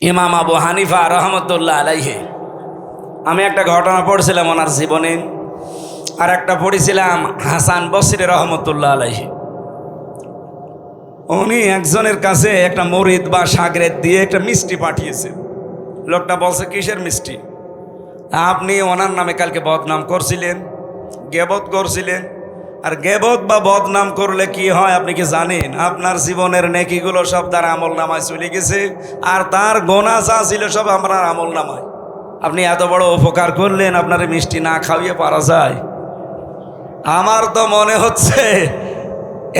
ইমাম আবু হানিফা রহমতুল্লাহ আলাইহি, আমি একটা ঘটনা পড়ছিলাম ওনার জীবনে, আর একটা পড়েছিলাম হাসান বসরি রহমতুল্লাহ আলাইহি। উনি একজনের কাছে একটা মরিদ বা সাগরেদ দিয়ে একটা মিষ্টি পাঠিয়েছে। লোকটা বলছে, কিসের মিষ্টি? আপনি ওনার নামে কালকে বদনাম করছিলেন, গেবত করছিলেন। আর গেবত বা বদনাম করলে কি হয় আপনি কি জানেন? আপনার জীবনের নেকিগুলো সব তার আমল নামায় চলে গেছে, আর তার গোনা যা ছিল সব আপনার আমল নামায়। আপনি এত বড় উপকার করলেন, আপনার মিষ্টি না খাওয়িয়ে পারা যায়? আমার তো মনে হচ্ছে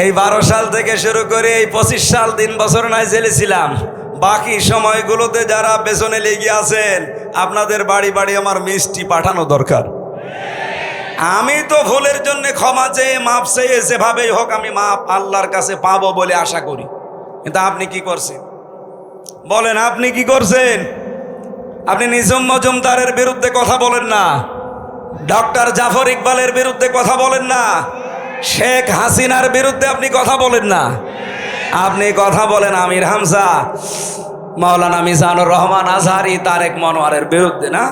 এই 12 সাল থেকে শুরু করে এই 25 সাল 3 বছর নাই জেলে ছিলাম, বাকি সময়গুলোতে যারা পেছনে লেগে আছেন, আপনাদের বাড়ি বাড়ি আমার মিষ্টি পাঠানো দরকার। আমি তো ভুলের জন্য ক্ষমা চেয়ে মাপ চেয়ে যেভাবেই হোক আমি মাপ আল্লাহর কাছে পাবো বলে আশা করি। কিন্তু আপনি কি করছেন বলেন? আপনি কি করছেন? আপনি নিজাম মজুমদারের বিরুদ্ধে কথা বলেন না, ডক্টর জাফর ইকবালের বিরুদ্ধে কথা বলেন না, শেখ হাসিনার বিরুদ্ধে আপনি কথা বলেন না, আপনি কথা বলেন আমির হামজা, মাওলানা মিজানুর রহমান আজহারি, তারেক মনোয়ারের বিরুদ্ধে না?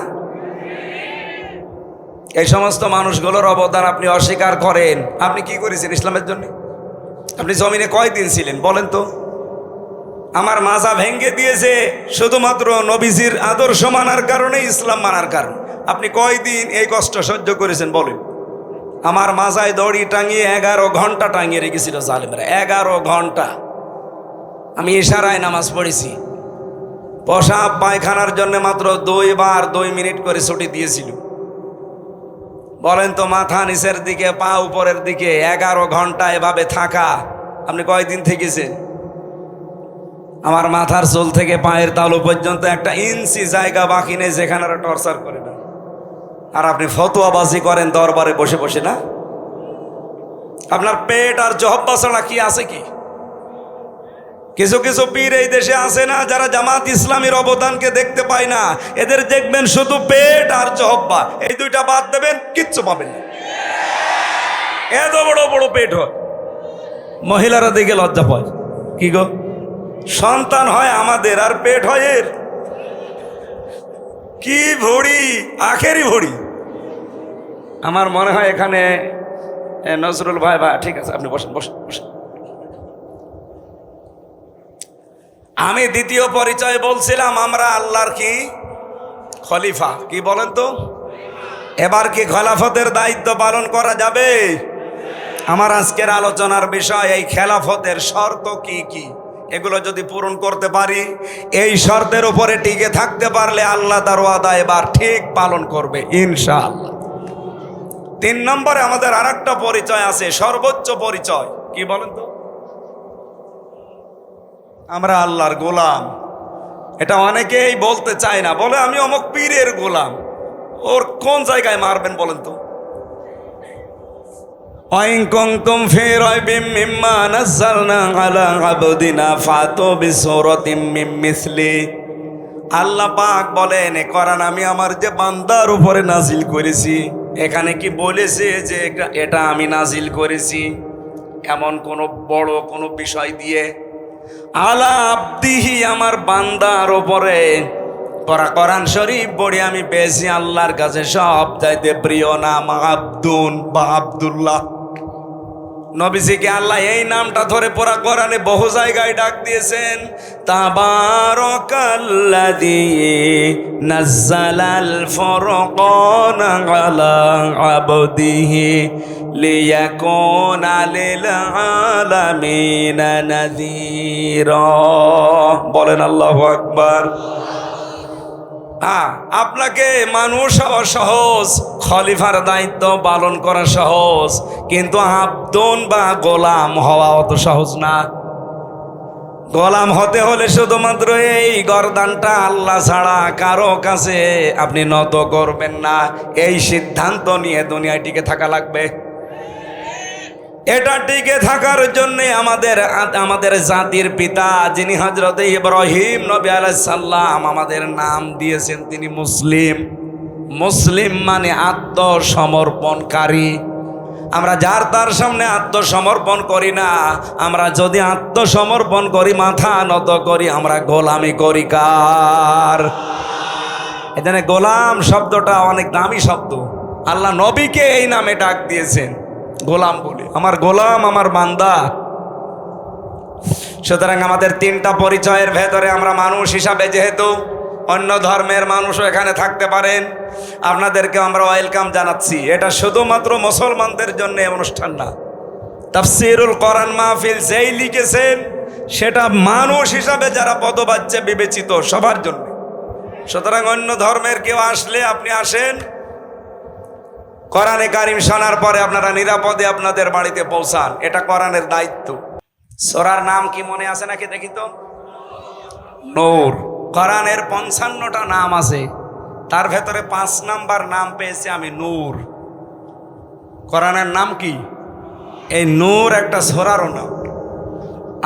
এই সমস্ত মানুষগুলোর অবদান আপনি অস্বীকার করেন। আপনি কি করেছেন ইসলামের জন্য? আপনি জমিনে কয়দিন ছিলেন বলেন তো? আমার মাজা ভেঙ্গে দিয়েছে শুধুমাত্র নবীজির আদর্শ মানার কারণে, ইসলাম মানার কারণ। আপনি কয়দিন এই কষ্ট সহ্য করেছেন বলেন? আমার মাজায় দড়ি টাঙিয়ে 11 ঘন্টা টাঙিয়ে রেখেছিল জালেমরা, 11 ঘন্টা। আমি ইশারায় নামাজ পড়েছি, পেশাব পায়খানার জন্য মাত্র 2 বার 2 মিনিট করে ছুটি দিয়েছিল। বলেন তো, মাথা নিচের দিকে পা উপরের দিকে 11 ঘন্টা এভাবে থাকা, আপনি কয়দিন থেকেছেন? আমার মাথার চুল থেকে পায়ের তালু পর্যন্ত 1 ইঞ্চি জায়গা বাকি নেই যেখানে টর্চার করে না। আর আপনি ফতোয়াবাজি করেন দরবারে বসে বসে না? আপনার পেট আর জহব্বা ছাড়া কি আছে কি? কিছু কিছু পীর এই দেশে আছে না, যারা জামাত ইসলামীর অবদানকে দেখতে পায় না। এদের দেখবেন শুধু পেট আর জহব্বা, এই দুইটা বাদ দেবেন কিচ্ছু পাবেন না। এত বড় বড় পেট হয়, মহিলারা দেখে লজ্জা পায়। কি গো, সন্তান হয় আমাদের আর পেট হয় এর? কি ভড়ি, আখেরি ভড়ি। আমার মনে হয় এখানে নজরুল ভাই, ঠিক আছে আপনি বসেন বসেন বসেন। আমি দ্বিতীয় পরিচয় বলছিলাম, আমরা আল্লাহর কি খলিফা। কি বলেন তো? এবার কি খেলাফতের দায়িত্ব পালন করা যাবে? আমার আজকের আলোচনার বিষয় এই খেলাফতের শর্ত কি কি, এগুলো যদি পূরণ করতে পারি, এই শর্তের উপরে টিকে থাকতে পারলে আল্লাহ তার ওয়াদা এবার ঠিক পালন করবে ইনশাআল্লাহ। 3 নম্বরে আমাদের আরেকটা পরিচয় আছে, সর্বোচ্চ পরিচয়। কি বলেন তো? আমরা আল্লাহর গোলাম। এটা অনেকেই বলতে চায় না, বলে আমি অমুক পীরের গোলাম। ওর কোন জায়গায় মারবেন বলেন তো? ওয়াইন কুনতুম ফি রাইবিম মিম্মা নাযালনা আলা আবদিনা ফাতু বিসূরাতিম মিন মিসলি। আল্লাহ পাক বলেন, এ কোরআন আমি আমার যে বান্দার উপরে নাজিল করেছি, এখানে কি বলেছে যে এটা আমি নাজিল করেছি এমন কোন বড় কোন বিষয় দিয়ে? আলা আবদিহি, আমার বান্দার উপরে। কোরআন শরীফ পড়ে আমি পেয়েছি আল্লাহর কাছে সব চাইতে প্রিয় নাম আব্দুন বা আব্দুল্লাহ। নবীজিকে আল্লাহ এই নামটা ধরে পুরা কোরআনে বহু জায়গায় ডাক দিয়েছেন। তাবারাকাল্লাযী নাযালাল ফুরকানা আলা আবদিহি লিয়াকুনা লিল আলামিনা নাযীরা। বলেন আল্লাহু আকবার। আপনাকে মানুষ হওয়া সহজ, খলিফার দায়িত্ব পালন করা সহজ, কিন্তু আব্দুন বা গোলাম হওয়া অত সহজ না। গোলাম হতে হলে শুধুমাত্র এই গর্দানটা আল্লাহ ছাড়া কারো কাছে আপনি নত করবেন না, এই সিদ্ধান্ত নিয়ে দুনিয়ায় টিকে থাকা লাগবে। এটা টিকে থাকার জন্য আমাদের জাতির পিতা যিনি হযরত ইব্রাহিম নবী আলাইহিস সালাম আমাদের নাম দিয়েছেন, তিনি মুসলিম। মুসলিম মানে আত্মসমর্পণকারী। আমরা যার তার সামনে আত্মসমর্পণ করি না। আমরা যদি আত্মসমর্পণ করি, মাথা নত করি, আমরা গোলামি করি কার? এখানে গোলাম শব্দটা অনেক দামি শব্দ। আল্লাহ নবীকে এই নামে ডাক দিয়েছেন, গোলাম বলে, আমার গোলাম, আমার বান্দা। সুতরাং আমাদের তিনটা পরিচয়ের ভেতরে আমরা মানুষ হিসাবে, যেহেতু অন্য ধর্মের মানুষও এখানে থাকতে পারেন, আপনাদেরকে আমরা ওয়েলকাম জানাচ্ছি। এটা শুধুমাত্র মুসলমানদের জন্য অনুষ্ঠান না। তাফসীরুল কোরআন মাহফিল যেই লিখেছেন সেটা মানুষ হিসাবে যারা পদবাচ্যে বিবেচিত সবার জন্য। সুতরাং অন্য ধর্মের কেউ আসলে আপনি আসেন, কোরআনে কারিম শোনার পরে আপনারা নিরাপদে আপনাদের বাড়িতে পৌঁছান, এটা কোরআনের দায়িত্ব। সূরার নাম কি মনে আছে নাকি দেখি তো? নূর। কোরআনের 55টা নাম আছে, তার ভেতরে 5 নাম্বার নাম পেয়েছি আমি, নূর। কোরআনের নাম কি? এই নূর একটা সূরারও নাম।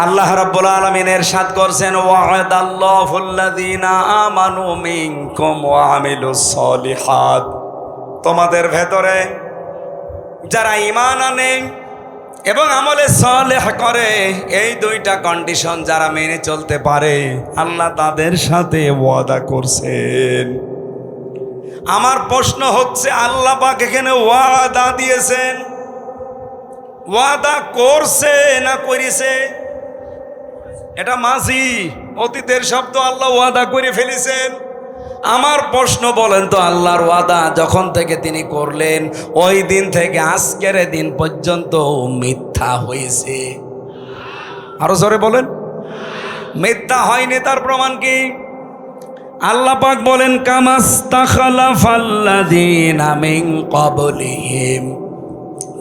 আল্লাহ রাব্বুল আলামিন ইরশাদ করছেন, ওয়া'দাল্লাহুল্লাযীনা আমানু মিনকুম ওয়া আমিলুস সলিহাত। তোমাদের ভেতরে যারা ঈমান আনে এবং আমলে সালেহ করে, এই দুইটা কন্ডিশন যারা মেনে চলতে পারে, আল্লাহ তাদের সাথে ওয়াদা করছেন। আমার প্রশ্ন হচ্ছে, আল্লাহ পাক এখানে ওয়াদা দিয়েছেন, ওয়াদা করছে না করেছে? এটা মাঝি, অতীতের শব্দ। আল্লাহ ওয়াদা করে ফেলেছেন। আমার প্রশ্ন, বলেন তো, আল্লাহর ওয়াদা যখন থেকে তিনি করলেন ওই দিন থেকে আজকের দিন পর্যন্ত মিথ্যা হয়েছে? আরো জোরে বলেন। মিথ্যা হয়নি, তার প্রমাণ কি? আল্লাহ পাক বলেন, কামাস্তাখলাফাল্লাযীনা মিন ক্বাবলিহিম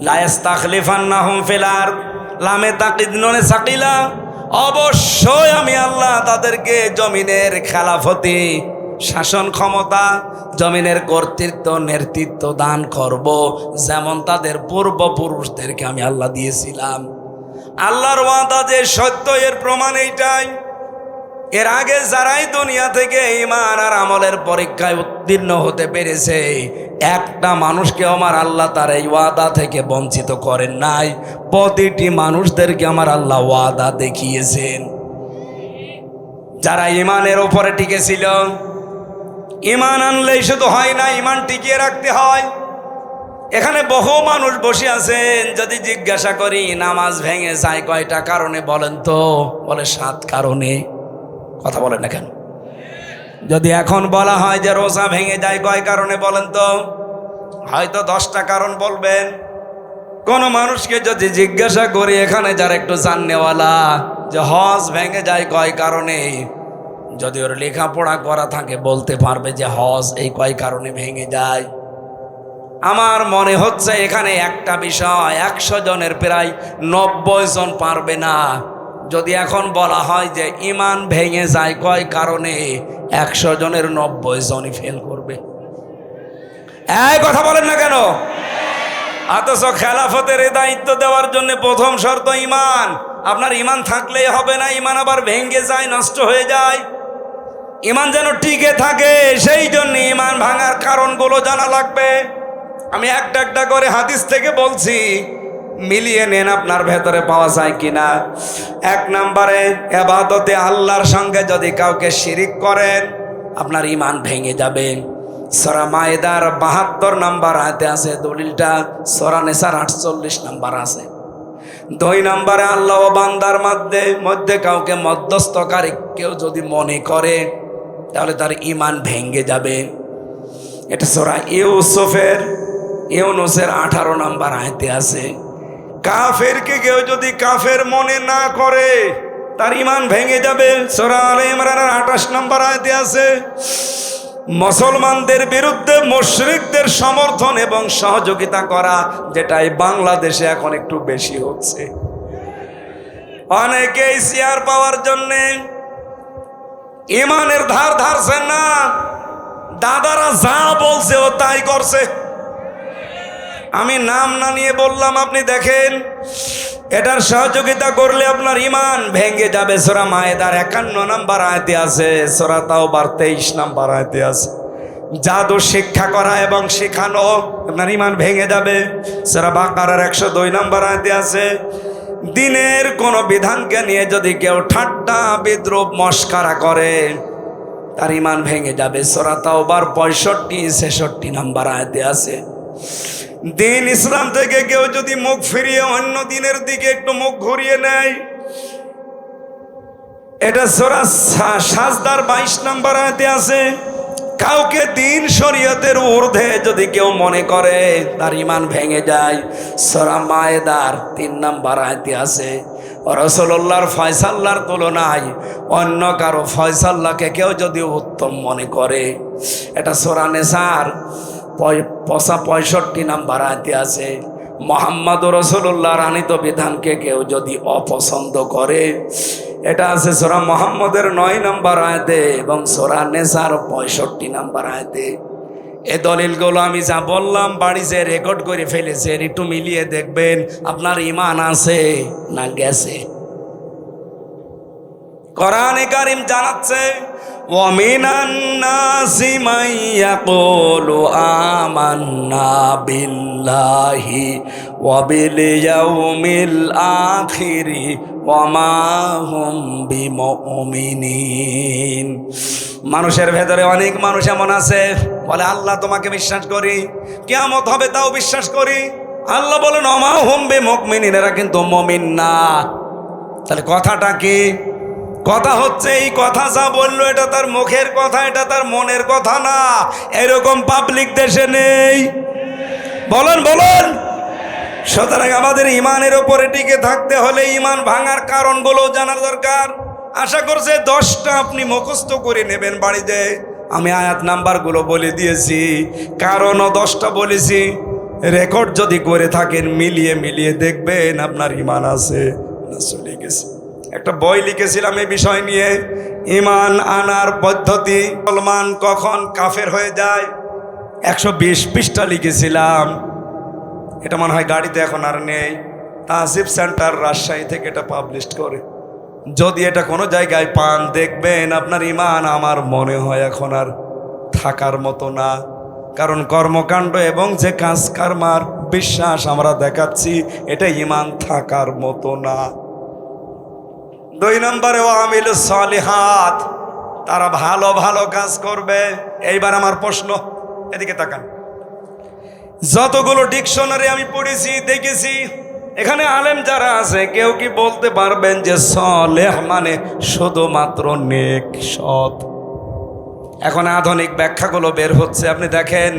লা ইস্তাখলিফান্নাহুম ফিল আরদ। লামে তাকিদ নুনে সাকিলা। অবশ্যই আমি আল্লাহ তাদেরকে জমিনের খেলাফতি, শাসন ক্ষমতা, জমিনের কর্তৃত্ব, নেতৃত্ব দান করব, যেমন তাদের পূর্বপুরুষদেরকে আমি আল্লাহ দিয়েছিলাম। আল্লাহর ওয়াদা যে সত্য, এর প্রমাণ এইটাই। এর আগে যারাই দুনিয়া থেকে ঈমান আর আমলের পরীক্ষায় উত্তীর্ণ হতে পেরেছে, একটা মানুষকে আমার আল্লাহ তার এই ওয়াদা থেকে বঞ্চিত করেন নাই। প্রতিটি মানুষদেরকে আমার আল্লাহ ওয়াদা দেখিয়েছেন। যারা ঈমানের উপরে টিকেছিল, ঈমান আনলেই শুধু হয় না, ঈমান টিকিয়ে রাখতে হয়। এখানে বহু মানুষ বসে আছেন, যদি জিজ্ঞাসা করি নামাজ ভেঙে যায় কয়টা কারণে বলেন তো, বলে 7 কারণে। কথা বলেন না কেন? যদি এখন বলা হয় যে রোজা ভেঙে যায় কয় কারণে বলেন তো, হয়তো 10টা কারণ বলবেন। কোন মানুষকে যদি জিজ্ঞাসা করি, এখানে যারা একটু জাননেওয়ালা, যে হজ ভেঙে যায় কয় কারণে, যদি ওর লেখাপড়া করা থাকে বলতে পারবে যে হজ এই কয় কারণে ভেঙে যায়। আমার মনে হচ্ছে এখানে একটা বিষয় 100 জনের প্রায় 90 জন পারবে না। যদি এখন বলা হয় যে ঈমান ভেঙে যায় কয় কারণে, 100 জনের 90 জনই ফেল করবে। এই কথা বলেন না কেন? অথচ খেলাফতের এই দায়িত্ব দেওয়ার জন্য প্রথম শর্ত ঈমান। আপনার ঈমান থাকলেই হবে না, ঈমান আবার ভেঙে যায়, নষ্ট হয়ে যায়। ঈমান যেন টিকে থাকে, সেই জন্য ঈমান ভাঙার কারণগুলো জানা লাগবে। আমি একটা একটা করে হাদিস থেকে বলছি, মিলিয়ে নেন আপনার ভেতরে পাওয়া যায় কিনা। 1 নম্বরে, ইবাদতে আল্লাহর সঙ্গে যদি কাউকে শিরিক করেন, আপনার ঈমান ভেঙে যাবে। সূরা মায়েদার 72 নম্বর আয়াতে আছে দলিলটা, সূরা নিসার 48 নম্বর আছে। 2 নম্বরে, আল্লাহ ও বান্দার মধ্যে কাউকে মধ্যস্থকারী কেউ যদি মনে করে, তাহলে তার ঈমান ভেঙে যাবে। এটা সূরা ইউনূসের 18 নম্বর আয়াতে আছে। কাফেরকে কেউ যদি কাফের মনে না করে, তার ঈমান ভেঙে যাবে। সূরা আলে ইমরানের 28 নম্বর আয়াতে আছে। মুসলমানদের বিরুদ্ধে মুশরিকদের সমর্থন এবং সহযোগিতা করা, যেটা এই বাংলাদেশে এখন একটু বেশি হচ্ছে। অনেকেই শেয়ার পাওয়ার জন্যে ঈমানের ধার ধারছেন না, দাদারা যা বলছে ও তাই করছে। আমি নাম না নিয়ে বললাম, আপনি দেখেন, এটার সহযোগিতা করলে আপনার ঈমান ভেঙে যাবে। সূরা মায়েদার 51 নম্বর আয়াতে আছে, সূরা তাওবার 23 নম্বর আয়াতে আছে। জাদু শিক্ষা করা এবং শেখানো, আপনার ইমান ভেঙে যাবে। সূরা বাকারার 102 নম্বর আয়াতে আছে, দিনের কোন বিধানকে নিয়ে যদি কেউ ঠাট্টা বিদ্রুপ মস্কারা করে তার ইমান ভেঙে যাবে। সূরা তাওবার 65-66 নম্বর আয়াতে আছে। দিন ইসলাম থেকে কেউ যদি মুখ ফিরিয়ে অন্য দিনের দিকে একটু মুখ ঘুরিয়ে নেয়, এটা সূরা সাজদার 22 নম্বর আয়াতে আছে। কাউকে দিন শরীয়তের ঊর্ধ্বে যদি কেউ মনে করে তার ইমান ভেঙে যায়। সূরা মায়েদার 3 নম্বর আয়াতে আছে, রাসূলুল্লাহর ফয়সালার তুলনায় অন্য কারো ফয়সালাকে কেউ যদি উত্তম মনে করে, এটা সূরা নিসার 65 নম্বর আয়াতে আছে। মুহাম্মদুর রাসূলুল্লাহর আনিত বিধানকে কেউ যদি অপছন্দ করে, এটা আছে সূরা মুহাম্মদের 9 নম্বর আয়াতে এবং সূরা নিসার 65 নম্বর আয়াতে। এই দলিলগুলো আমি যা বললাম বাড়িতে রেকর্ড করে ফেলেছে, একটু মিলিয়ে দেখবেন আপনার ঈমান আছে না গেছে। কোরআনে কারীম জানাচ্ছে, ওয়া মিনান নাসি মান ইয়াকুলু আমান্না বিল্লাহি ওয়া বিল ইয়াউমিল আখিরি ওয়া মা হুম বিমুমিনিন। মানুষের ভেতরে অনেক মানুষ এমন আছে বলে আল্লাহ তোমাকে বিশ্বাস করি, কিয়ামত হবে তাও বিশ্বাস করি। আল্লাহ বলেন ওয়া মা হুম বিমুমিনিন, এরা কিন্তু মুমিন না। তাহলে কথাটা কি? কথা হচ্ছে এই কথা যা বললো এটা তার মুখের কথা, এটা তার মনের কথা না। এরকম পাবলিক দেশে নেই, বলেন বলেন। সুতরাং আমাদের ইমানের উপরে টিকে থাকতে হলে ইমান ভাঙার কারণগুলো জানার দরকার। আশা করছে 10টা আপনি মুখস্থ করে নেবেন বাড়িতে। আমি আয়াত নাম্বারগুলো বলে দিয়েছি, কারণও 10টা বলেছি। রেকর্ড যদি করে থাকেন মিলিয়ে মিলিয়ে দেখবেন আপনার ইমান আছে না চলে গেছে। একটা বই লিখেছিলাম এই বিষয় নিয়ে, ইমান আনার পদ্ধতি, মুসলমান কখন কাফের হয়ে যায়, 120 পৃষ্ঠা লিখেছিলাম। এটা মনে হয় গাড়িতে এখন আর নেই। তাহজিব সেন্টার রাজশাহী থেকে এটা পাবলিশ করে। যদি এটা কোনো জায়গায় পান দেখবেন আপনার ইমান আমার মনে হয় এখন আর থাকার মতো না। কারণ কর্মকাণ্ড এবং যে কাজ কর্মার বিশ্বাস আমরা দেখাচ্ছি এটা ইমান থাকার মতো না। 2 নম্বরে ওয়ামিলুস সালিহাত, তারা ভালো ভালো কাজ করবে। এইবার আমার প্রশ্ন, এদিকে তাকান। যতগুলো ডিকশনারি আমি পড়েছি দেখেছি, এখানে আলেম যারা আছে কেউ কি বলতে পারবেন যে সালেহ মানে শুধুমাত্র নেক সৎ? এখন আধুনিক ব্যাখ্যাগুলো বের হচ্ছে, আপনি দেখেন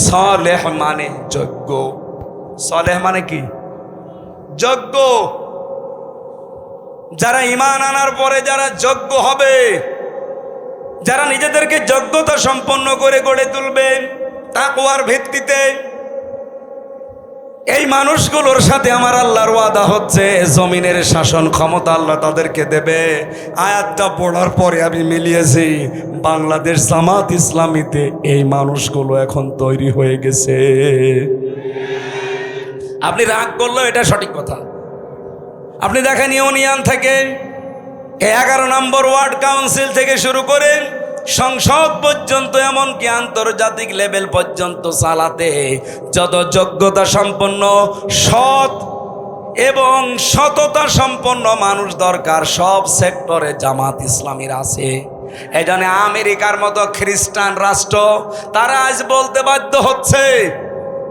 সালেহ মানে যোগ্য। সালেহ মানে কি? যোগ্য। যারা ঈমান আনার পরে যারা যোগ্য হবে, যারা নিজেদেরকে যোগ্যতা সম্পন্ন করে গড়ে তুলবে তাকওয়ার ভিত্তিতে, এই মানুষগুলোর সাথে আমার আল্লাহর ওয়াদা হচ্ছে জমিনের শাসন ক্ষমতা আল্লাহ তাদেরকে দেবে। আয়াতটা পড়ার পরে আমি মিলিয়েছি, বাংলাদেশ জামাত ইসলামীতে এই মানুষগুলো এখন তৈরি হয়ে গেছে। আপনি রাগ করলেও এটা সঠিক কথা। আপনি দেখেন ইউনিয়ন থেকে 11 নম্বর ওয়ার্ড কাউন্সিল থেকে শুরু করে সংসদ পর্যন্ত, এমনকি আন্তর্জাতিক লেভেল পর্যন্ত চালাতে যত যোগ্যতা সম্পন্ন, সৎ এবং সততা সম্পন্ন মানুষ দরকার, সব সেক্টরে জামাত ইসলামীর আছে। এই জন্য আমেরিকার মতো খ্রিস্টান রাষ্ট্র তারা আজ বলতে বাধ্য হচ্ছে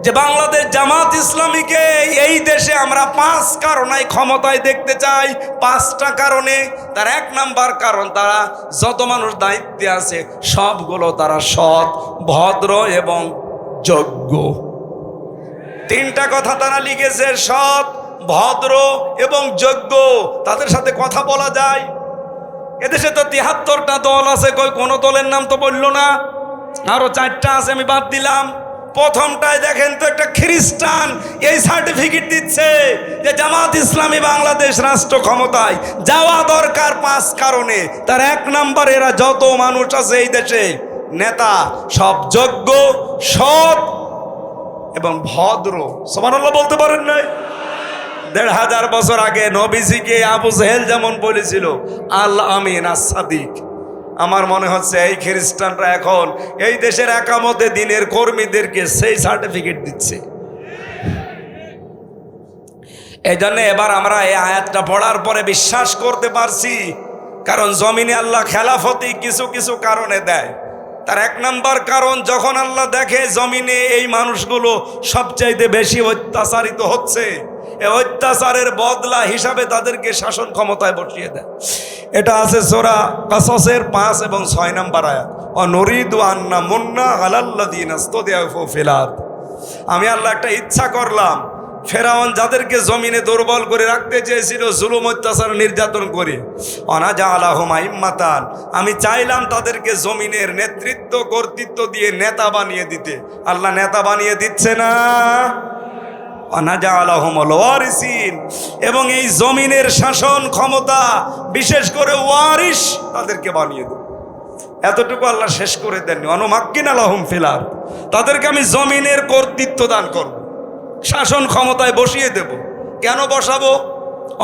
যে বাংলাদেশ জামাত ইসলামীকে এই দেশে আমরা 5 কারণে ক্ষমতায় দেখতে চাই। 5টা কারণে। তার 1 নাম্বার কারণ, তারা যত মানুষ দায়িত্বে আছে সবগুলো তারা সৎ, ভদ্র এবং যোগ্য। 3টা কথা তারা লিখেছে, সৎ, ভদ্র এবং যোগ্য। তাদের সাথে কথা বলা যায়। এদেশে তো 73টা দল আছে, কোনো দলের নাম তো বললো না। আরো 4টা আছে, আমি বাদ দিলাম। প্রথমটায় দেখেন তো একটা খ্রিস্টান এই সার্টিফিকেট দিচ্ছে যে জামাত ইসলামী বাংলাদেশ রাষ্ট্র ক্ষমতায় যাওয়া দরকার 5 কারণে। তার 1 নাম্বার, এরা যত মানুষ আছে এই দেশে নেতা সব যোগ্য, সৎ এবং ভদ্র। সুবহানাল্লাহ বলতে পারেন নাই? 1500 বছর আগে নবীজিকে আবু জেহেল যেমন বলেছিল আল আমিন আস সাদিক, আমার মনে হচ্ছে এই খ্রিস্টানরা এখন এই দেশের একামতে দিনের কর্মীদেরকে সেই সার্টিফিকেট দিচ্ছে। এই জন্য এবার আমরা এই আয়াতটা পড়ার পরে বিশ্বাস করতে পারছি, কারণ জমিনে আল্লাহ খেলাফতি কিছু কিছু কারণে দেয়। তার এক নাম্বার কারণ, যখন আল্লাহ দেখে জমিনে এই মানুষগুলো সবচাইতে বেশি অত্যাচারিত হচ্ছে, এই অত্যাচারের বদলা হিসাবে তাদেরকে শাসন ক্ষমতায় বসিয়ে দেয়। এটা আছে সূরা কাসাসের 5 এবং 6 নম্বর আয়াত, অনরিদু আন্না মুন্না আলাল্লাযিনা ইসতাদআফু ফিল আরদ। আমি আল্লাহ একটা ইচ্ছা করলাম, ফেরাউন যাদেরকে জমিনে দুর্বল করে রাখতে চেয়েছিল জুলুম অত্যাচার নির্যাতন করে, অনাজালাহুম আইম্মাতান, আমি চাইলাম তাদেরকে জমিনের নেতৃত্ব কর্তৃত্ব দিয়ে নেতা বানিয়ে দিতে। আল্লাহ নেতা বানিয়ে দিচ্ছে না, অনাজালাহুমুল ওয়ারিসিন, এবং এই জমিনের শাসন ক্ষমতা বিশেষ করে ওয়ারিস তাদেরকে বানিয়ে দেব। এতটুকু আল্লাহ শেষ করে দেননি, অনুমাক্কিনা লাহুম ফিল আরদ, তাদেরকে আমি জমিনের কর্তৃত্ব দান করব, শাসন ক্ষমতায় বসিয়ে দেব। কেন বসাবো?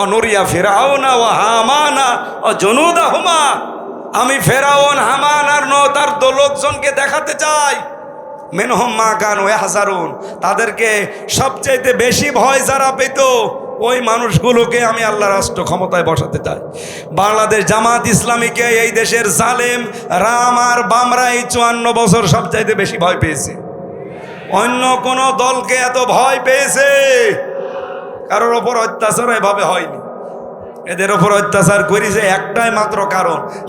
অনুরিয়া ফিরাউনা ওয়া হামানা ও জুনুদাহুমা, আমি ফেরাউন হামান আর তার লোকজনকে দেখাতে চাই, মিনহুম মা কানু ইয়াহজারুন, তাদেরকে সবচাইতে বেশি ভয় যারা পেত ওই মানুষগুলোকে আমি আল্লাহ রাষ্ট্র ক্ষমতায় বসাতে চাই। বাংলাদেশ জামাত ইসলামীকে এই দেশের জালেম রাম আর বামরা এই 54 বছর সবচাইতে বেশি ভয় পেয়েছে। অন্য কোন দলকে এত ভয় পেয়েছে কারোর ওপর অত্যাচার এভাবে হয়নি। এদের ওপর অত্যাচার করেছে একটাই মাত্র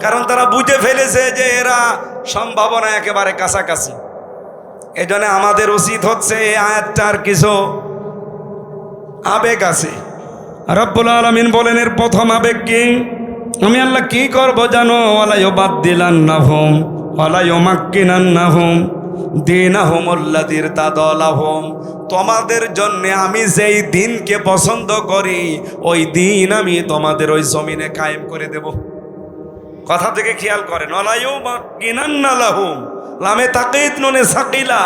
কারণ তারা বুঝে ফেলেছে যে এরা সম্ভাবনা একেবারে কাছাকাছি। এই জন্য আমাদের উচিত হচ্ছে এই আয়াতটার কিছু আবেগ আছে। রব্বুল আলামিন বলেন এর প্রথম আবেগ কি? আমি আল্লাহ কি করব জানো? ওয়ালা ইউবাদদিলান্নাহুম ওয়ালা ইউমাক্কিনান্নাহুম দীনাহুমুল্লাযী ইরতাদালাহুম, তোমাদের জন্য আমি যেই দিনকে পছন্দ করি ওই দিন আমি তোমাদের ওই জমিনে কায়েম করে দেব। কথা থেকে খেয়াল করেন, ওয়ালা ইউমাক্কিনান্না লাহুম, লামে তাকিদ নুনে সাকিলা,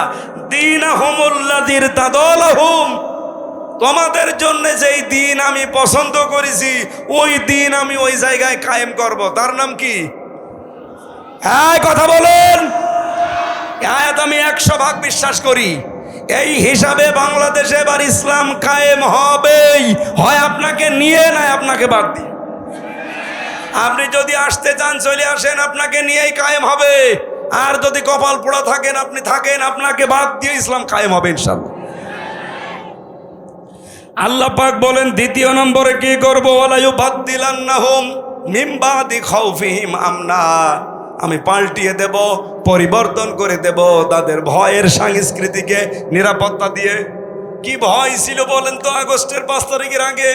দীনাহুমুল্লাযী ইরতাদালাহুম, তোমাদের জন্য যেই দিন আমি পছন্দ করেছি ওই দিন আমি ওই জায়গায় কায়েম করব। তার নাম কি? হ্যাঁ, কথা বলেন। আয়াত আমি 100% বিশ্বাস করি। এই হিসাবে বাংলাদেশে এবার ইসলাম কায়েম হবেই, হয় আপনাকে নিয়ে নয় আপনাকে বাদ দিয়ে। আপনি যদি আসতে চান চলে আসেন, আপনাকে নিয়েই কায়েম হবে। আর যদি কপাল পোড়া থাকেন আপনি থাকেন, আপনাকে বাদ দিয়ে ইসলাম কায়েম হবে ইনশাআল্লাহ। আল্লাহ পাক বলেন দ্বিতীয় নম্বরে কি করব? ওয়ালা ইউবাদদিলান্নাহুম মিন বাদি খাউফিহিম আমনা, আমি পাল্টিয়ে দেব, পরিবর্তন করে দেব তাদের ভয়ের সংস্কৃতিকে নিরাপত্তা দিয়ে। কি ভয় ছিল বলেন তো? আগস্টের 5 তারিখের আগে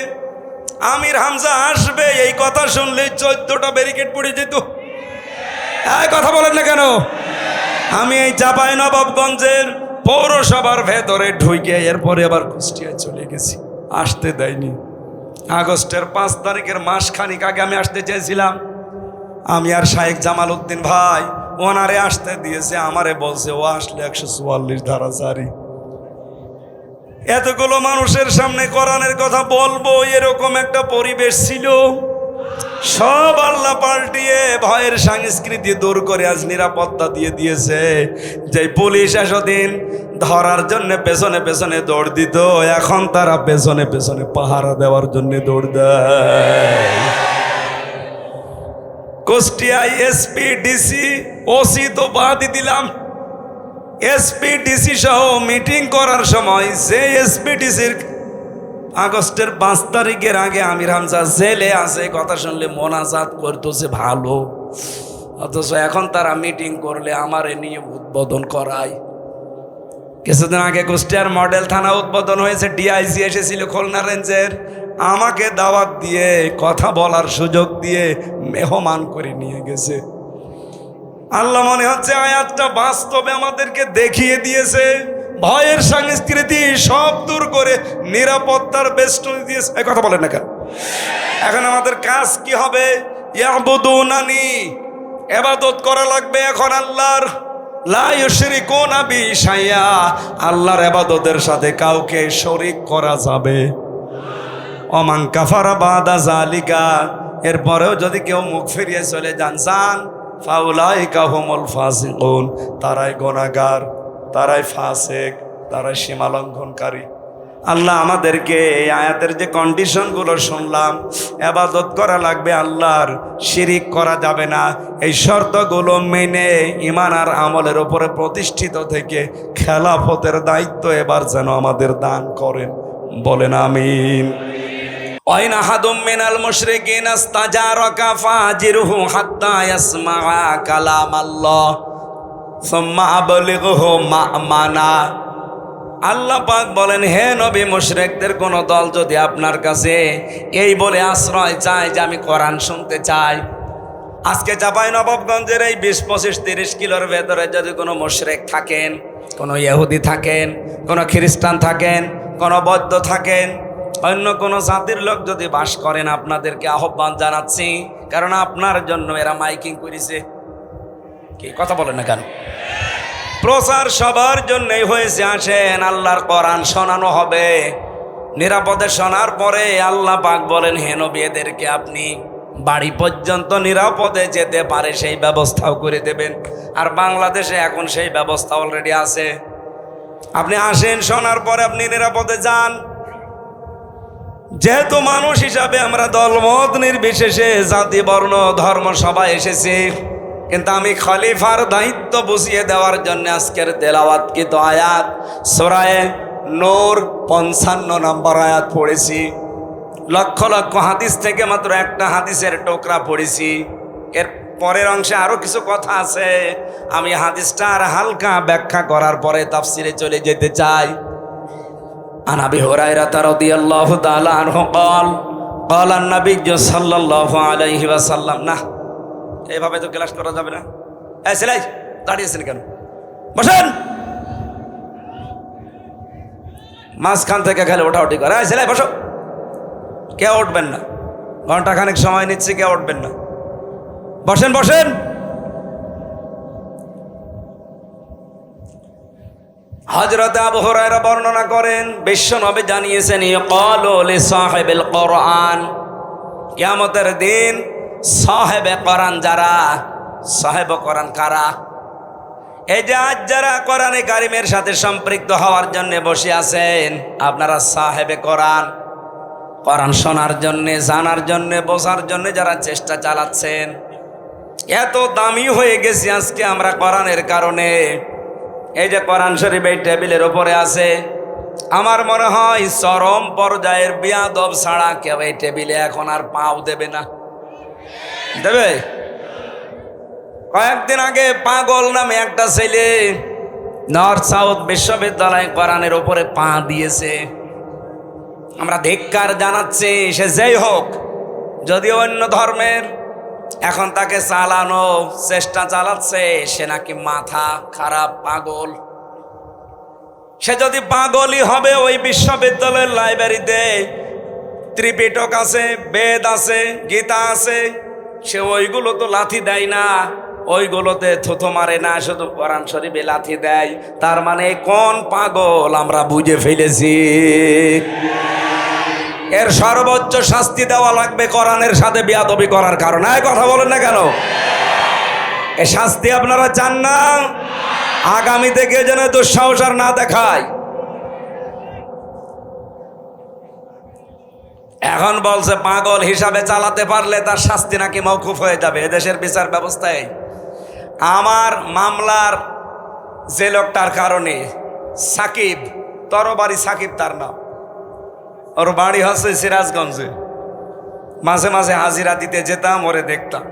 আমির হামজা আসবে এই কথা শুনলেই 14টা ব্যারিকেড পড়ে যেত। কথা বলেন না কেন? আমি এই চাঁপাইনবাবগঞ্জের পৌরসভার ভেতরে ঢুকে এরপরে আবার কুষ্টিয়ায় চলে গেছি, আসতে দেয়নি। আগস্টের 5 তারিখের মাসখানিক আগে আমি আসতে চেয়েছিলাম, আমি আর শাহেক জামাল উদ্দিন ভাই ওনারে আসতে দিয়েছে, আমারে বলছে ও আসলে 144 ধারা জারি। এতগুলো মানুষের সামনে কোরআনের কথা বলবো এরকম একটা পরিবেশ ছিল, সব আল্লাহ পাল্টিয়ে ভয়ের সংস্কৃতি দূর করে আজ নিরাপত্তা দিয়ে দিয়েছে। যে পুলিশ এতদিন ধরার জন্য পেছনে পেছনে দৌড় দিত, এখন তারা পেছনে পেছনে পাহারা দেওয়ার জন্য দৌড় দেয়। কুষ্টিয়ায় এসপি ডিসি ওসি তো বাদই দিলাম, এসপি ডিসি সহ মিটিং করার সময় যে এসপি ডিসির আগস্টের 5 তারিখের আগে আমির হামজা জেলে আছে কথা শুনলে মোনাজাত করতেছে ভালো, অথচ এখন তারা মিটিং করলে আমারে নিয়ে উদ্বোধন করায়। কিছুদিন আগে কুষ্টিয়ার মডেল থানা উদ্বোধন হয়েছে, ডিআইজি এসেছিল খুলনা রেঞ্জের, আমাকে দাওয়াত দিয়ে কথা বলার সুযোগ দিয়ে মেহমান করে নিয়ে গেছে। আল্লাহ মনে হচ্ছে আয়াতটা বাস্তবে আমাদেরকে দেখিয়ে দিয়েছে, ভয়ের সংস্কৃতি সব দূর করে নিরাপত্তার বেষ্টনী দিয়েছে। এই কথা বলেন না কেন? এখন আমাদের কাজ কি হবে? ইয়াবুদুনানি, ইবাদত করা লাগবে এখন আল্লাহর। লা ইউশরিকুনা বি শাইআ, আল্লাহর ইবাদতের সাথে কাউকে শরীক করা যাবে। ওমান কাফারা বাদা যালিকা, এরপরেও যদি কেউ মুখ ফিরিয়ে চলে যান ফাউলাইকা হুমুল ফাসিকুন, তারাই গুনাহগার, তারাই ফাসিক, তারাই সীমালঙ্ঘনকারী। আল্লাহ আমাদেরকে এই আয়াতের যে কন্ডিশনগুলো শুনলাম, ইবাদত করা লাগবে আল্লাহর, শিরিক করা যাবে না, এই শর্তগুলো মেনে ঈমান আর আমলের উপরে প্রতিষ্ঠিত থেকে খেলাফতের দায়িত্ব এবার যেন আমাদের দান করেন, বলেন আমিন। ওয়াইন আহাদুম মিনাল মুশরিকিনা ইসতাজারাকা ফাজিরহু হাত্তা ইয়াসমাআ কালামাল্লাহ সুম্মা আবলিগহু মা'মানা। আল্লাহ পাক বলেন, হে নবী, মুশরিকদের কোন দল যদি আপনার কাছে এই বলে আশ্রয় চায় যে আমি কোরআন শুনতে চাই, আজকে চাঁপাইনবাবগঞ্জের এই 20-25-30 কিলোর ভেতরে যদি কোনো মুশরিক থাকেন, কোনো ইহুদি থাকেন, কোনো খ্রিস্টান থাকেন, কোনো বৌদ্ধ থাকেন, অন্য কোনো জাতির লোক যদি বাস করেন, আপনাদেরকে আহ্বান জানাচ্ছি, কারণ আপনার জন্য এরা মাইকিং করেছে। কি কথা বলেন না কেন? প্রচার সবার জন্যই হয়েছে। আসেন, আল্লাহর কোরআন শোনানো হবে, নিরাপদে শোনার পরে আল্লাহ পাক বলেন, হে নবী, এদেরকে আপনি বাড়ি পর্যন্ত নিরাপদে যেতে পারে সেই ব্যবস্থাও করে দেবেন। আর বাংলাদেশে এখন সেই ব্যবস্থা অলরেডি আছে। আপনি আসেন, শোনার পরে আপনি নিরাপদে যান। যেহেতু মানুষ হিসাবে আমরা দলমত নির্বিশেষে, জাতি, বর্ণ, ধর্ম সবাই এসেছি, কিন্তু আমি খলিফার দায়িত্ব বুঝিয়ে দেওয়ার জন্য আজকের তেলাওয়াতকৃত আয়াত সূরা নূর 55 নম্বর আয়াত পড়েছি। লক্ষ লক্ষ হাদিস থেকে মাত্র একটা হাদিসের টুকরা পড়েছি। এর পরের অংশে আরো কিছু কথা আছে, আমি হাদিসটা আর হালকা ব্যাখ্যা করার পরে তাফসিরে চলে যেতে চাই। আন আবি হুরায়রা রাদিয়াল্লাহু তাআলা আনহু قال قال النبي صلى الله عليه وسلم। না, এইভাবে তো ক্লাস করা যাবে না। এই ছেলে, দাঁড়িয়েছেন কেন? বসেন। মাঝখান থেকে খেলে ওঠাউঠি করে। এই ছেলে, বসো। কেউ উঠবেন না, ঘন্টাখানেক সময় নিচ্ছি, কেউ উঠবেন না। বসেন বসেন। হযরত আবু হুরায়রা বর্ণনা করেন, বিশ্বনবী জানিয়েছেন, ইয়াকালু লি সাহিবিল কোরআন, কিয়ামতের দিন সাহেবে কোরআন যারা, সাহেব কোরআন কারা? এই যে আজ যারা কোরআনে কারিমের সাথে সম্পৃক্ত হওয়ার জন্য বসে আছেন, আপনারা সাহেবে কোরআন, কোরআন শোনার জন্য, জানার জন্য, বোঝার জন্য যারা চেষ্টা চালাচ্ছেন। এত দামি হয়ে গেছি আজকে আমরা কোরআনের কারণে। এই যে কোরআন শরীফ এই টেবিলের উপরে আছে, আমার মনে হয় চরম পর্যায়ের বিয়াদব ছাড়া কেউ এই টেবিলে এখন আর পাও দেবে না। দেবে? কয়েকদিন আগে পাগল নামে একটা ছেলে নর্থ সাউথ বিশ্ববিদ্যালয় কোরআনের উপরে পা দিয়েছে। আমরা ধিক্কার জানাচ্ছি, সে যেই হোক, যদিও অন্য ধর্মের, এখন তাকে চালানো চেষ্টা চালাচ্ছে, সে নাকি মাথা খারাপ, পাগল। সে যদি পাগলই হবে, ওই বিশ্ববিদ্যালয়ের লাইব্রেরিতে ত্রিপিটক আছে, বেদ আছে, গীতা আছে, সে ওইগুলো তো লাথি দেয় না, ওইগুলোতে থুথু মারে না, শুধু কোরআন শরীফে লাথি দেয়। তার মানে কোন পাগল আমরা বুঝে ফেলেছি। এর সর্বোচ্চ শাস্তি দেওয়া লাগবে কোরআনের সাথে বেয়াদবি করার কারণে। কথা বলেন না কেন? এ শাস্তি আপনারা চান না? আগামী থেকে যেন দুঃসাহস আর না দেখায়। এখন বলছে পাগল হিসাবে চালাতে পারলে তার শাস্তি নাকি মওকুফ হয়ে যাবে এদেশের বিচার ব্যবস্থায়। আমার মামলার যে লোকটার কারণে, সাকিব, তরবারি সাকিব তার নাম, ওর বাড়ি হচ্ছে সিরাজগঞ্জে। মাঝে মাঝে হাজিরা দিতে যেতাম, ওরে দেখতাম।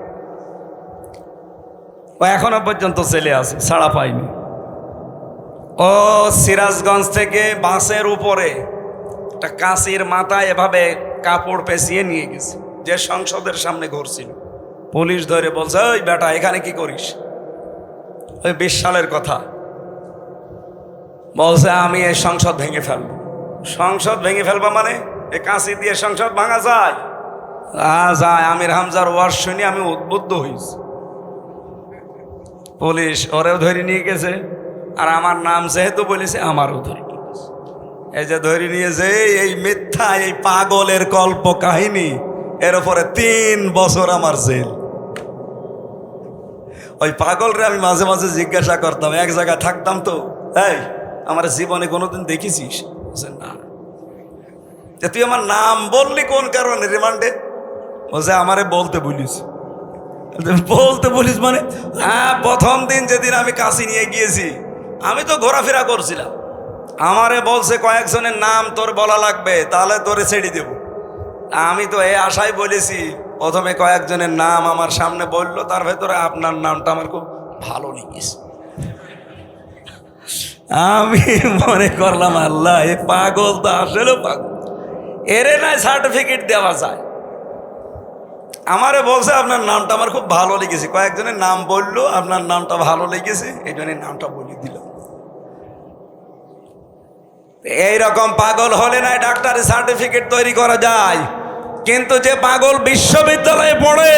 ও এখনো পর্যন্ত ছেলে আছে, ছাড়া পাইনি। ও সিরাজগঞ্জ থেকে বাসের উপরে একটা কাঁচির মাথায় এভাবে কাপড় পেঁচিয়ে নিয়ে গেছে, যে সংসদের সামনে ঘুরছিল। পুলিশ ধরে বলছে, ওই বেটা এখানে কি করিস? ওই 20 সালের কথা বলছে, আমি এই সংসদ ভেঙে ফেলবো। সংসদ ভেঙে ফেলবো মানে? এই কাঁচি দিয়ে সংসদ ভাঙা যায়? যায়। আমির হামজার ওয়াজ শুনে আমি উদ্বুদ্ধ হয়েছি। পুলিশ ওরেও ধরে নিয়ে গেছে, আর আমার নাম যেহেতু বলেছে আমারও ধরে নিয়ে গেছে। এই যে ধরে নিয়েছে, এই মিথ্যা, এই পাগলের কল্প কাহিনী, এর উপরে 3 বছর আমার জেল। ওই পাগলরে আমি মাঝে মাঝে জিজ্ঞাসা করতাম, এক জায়গায় থাকতাম তো, এই আমার জীবনে কোনোদিন দেখেছিস? না। যে তুই আমার নাম বললি কোন কারণে রিমান্ডে? বলছে আমারে বলতে বলিস। বলতে বলিস মানে? হ্যাঁ, প্রথম দিন যেদিন আমি কাশি নিয়ে গিয়েছি, আমি তো ঘোরাফেরা করছিলাম, আমারে বলছে কয়েকজনের নাম তোর বলা লাগবে, তাহলে তোরে ছেড়ে দেব। আমি তো এই আশায় বলেছি, প্রথমে কয়েকজনের নাম আমার সামনে বললো, তার ভেতরে আপনার নামটা আমার খুব ভালো লেগেছে। আমি মনে করলাম আল্লাহ, এ পাগল তো আসলে পাগল, এরে নাই সার্টিফিকেট দেওয়া যায়। আমারে বলছে আপনার নামটা আমার খুব ভালো লেগেছে, কয়েকজনের নাম বললো, আপনার নামটা ভালো লেগেছে, এই জন্য নামটা বলে দিলাম। এইরকম পাগল হলে নাই ডাক্তারের সার্টিফিকেট তৈরি করা যায়। কিন্তু যে পাগল বিশ্ববিদ্যালয়ে পড়ে,